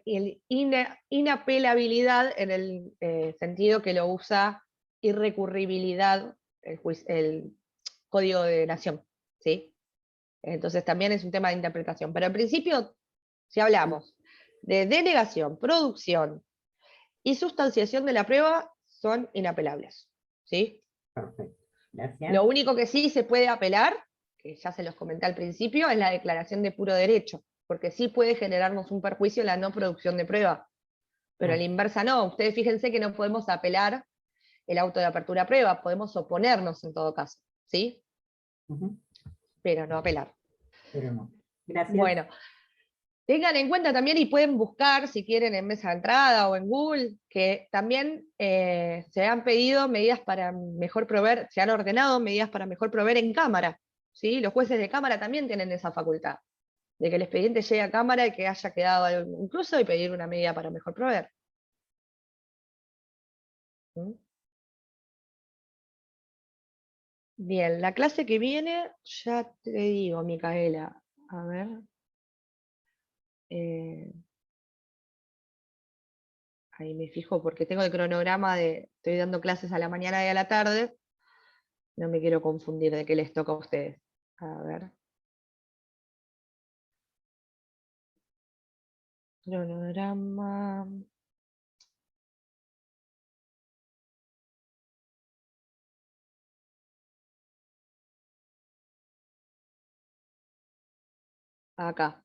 inapelabilidad en el sentido que lo usa irrecurribilidad el Código de Nación, ¿sí? Entonces también es un tema de interpretación. Pero en principio, si hablamos de denegación, producción y sustanciación de la prueba, son inapelables, ¿sí? Perfecto, gracias. Lo único que sí se puede apelar, que ya se los comenté al principio, es la declaración de puro derecho, porque sí puede generarnos un perjuicio la no producción de prueba, pero a la inversa no. Ustedes fíjense que no podemos apelar el auto de apertura a prueba, podemos oponernos en todo caso, ¿sí? Pero no apelar. Pero no. Gracias. Bueno, tengan en cuenta también, y pueden buscar si quieren en Mesa de Entrada o en Google, que también se han pedido medidas para mejor proveer, se han ordenado medidas para mejor proveer en cámara, ¿sí? Los jueces de cámara también tienen esa facultad, de que el expediente llegue a cámara y que haya quedado algo incluso, y pedir una medida para mejor proveer. ¿Mm? Bien, la clase que viene, ya te digo, Micaela, a ver. Ahí me fijo porque tengo el cronograma de, estoy dando clases a la mañana y a la tarde, no me quiero confundir de qué les toca a ustedes. A ver. Cronograma. Acá.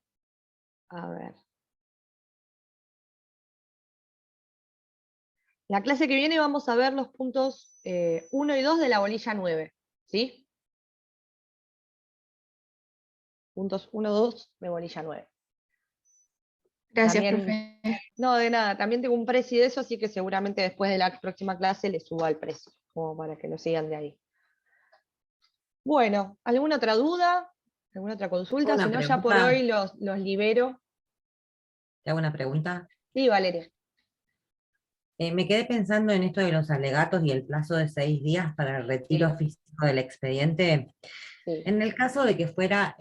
A ver. La clase que viene vamos a ver los puntos 1 y 2 de la bolilla 9, ¿sí? Puntos 1 y 2 de bolilla 9. Gracias, También, profe. no, de nada, también tengo un precio de eso, así que seguramente después de la próxima clase le suba el precio, como para que lo sigan de ahí. Bueno, ¿alguna otra duda? ¿Alguna otra consulta? Una Si no, ya por pregunta. hoy los libero. ¿Te hago una pregunta? Sí, Valeria. Me quedé pensando en esto de los alegatos y el plazo de 6 días para el retiro Sí, físico del expediente. sí, En el caso de que fuera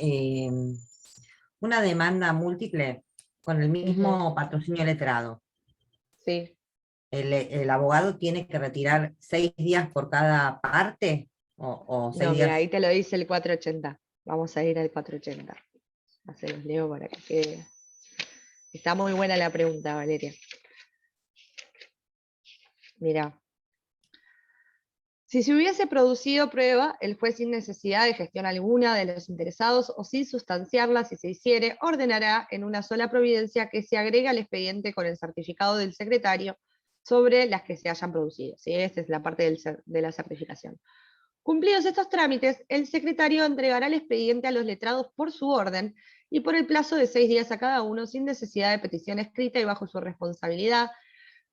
una demanda múltiple con el mismo patrocinio letrado, sí. ¿el abogado tiene que retirar 6 días por cada parte? ¿O 6 No, mira, días? ahí te lo dice el 480. Vamos a ir al 480. Se los leo para que quede. Está muy buena la pregunta, Valeria. Mira. Si se hubiese producido prueba, el juez sin necesidad de gestión alguna de los interesados o sin sustanciarla, si se hiciere, ordenará en una sola providencia que se agregue al expediente con el certificado del secretario sobre las que se hayan producido. ¿Sí? Esta es la parte de la certificación. Cumplidos estos trámites, el secretario entregará el expediente a los letrados por su orden y por el plazo de 6 días a cada uno, sin necesidad de petición escrita y bajo su responsabilidad,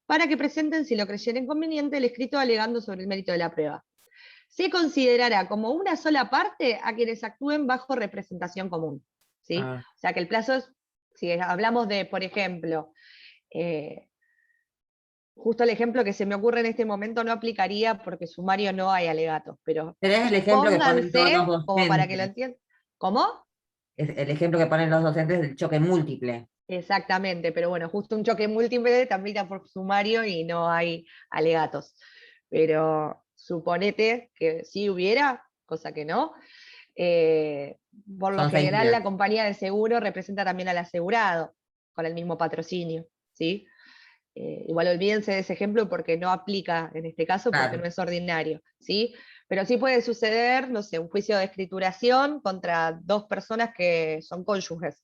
para que presenten, si lo creyeren conveniente, el escrito alegando sobre el mérito de la prueba. Se considerará como una sola parte a quienes actúen bajo representación común. ¿Sí? O sea que el plazo es, si hablamos de, por ejemplo, justo el ejemplo que se me ocurre en este momento no aplicaría porque sumario no hay alegatos, pero es el ejemplo que ponen todos los docentes. como para que lo entiendan. ¿Cómo? Es el ejemplo que ponen los docentes del choque múltiple. Exactamente, pero bueno, justo un choque múltiple también por sumario y no hay alegatos. Pero suponete que sí hubiera, cosa que no, por lo Son 6 general días. la compañía de seguro representa también al asegurado, con el mismo patrocinio, ¿sí? Igual olvídense de ese ejemplo porque no aplica en este caso, porque Claro. no es ordinario, ¿sí? Pero sí puede suceder, no sé, un juicio de escrituración contra 2 personas que son cónyuges.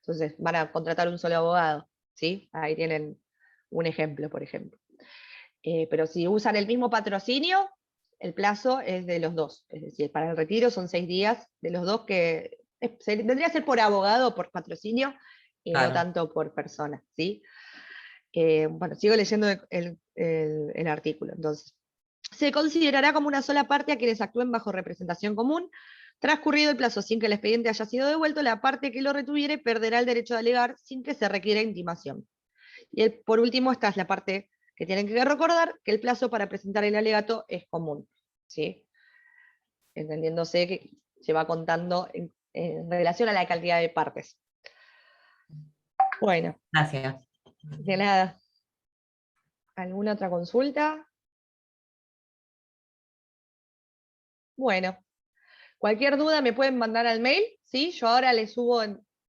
Entonces van a contratar un solo abogado, ¿sí? Ahí tienen un ejemplo, por ejemplo. Pero si usan el mismo patrocinio, el plazo es de los 2. Es decir, para el retiro son 6 días de los 2 que tendría que ser por abogado o por patrocinio y Claro. no tanto por persona, ¿sí? Bueno, sigo leyendo el artículo. Entonces, se considerará como una sola parte a quienes actúen bajo representación común. Transcurrido el plazo sin que el expediente haya sido devuelto, la parte que lo retuviere perderá el derecho de alegar sin que se requiera intimación. Y por último, esta es la parte que tienen que recordar, que el plazo para presentar el alegato es común, ¿sí? Entendiéndose que se va contando en relación a la cantidad de partes. Bueno. Gracias. De nada. ¿Alguna otra consulta? Bueno, cualquier duda me pueden mandar al mail, ¿sí? Yo ahora les subo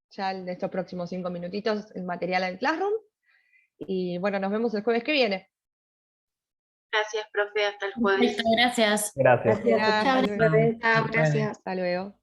ya en estos próximos 5 minutitos el material al Classroom. Y bueno, nos vemos el jueves que viene. Gracias, profe, hasta el jueves. Perfecto, gracias. Gracias. Hasta luego. Chao, gracias. Hasta luego.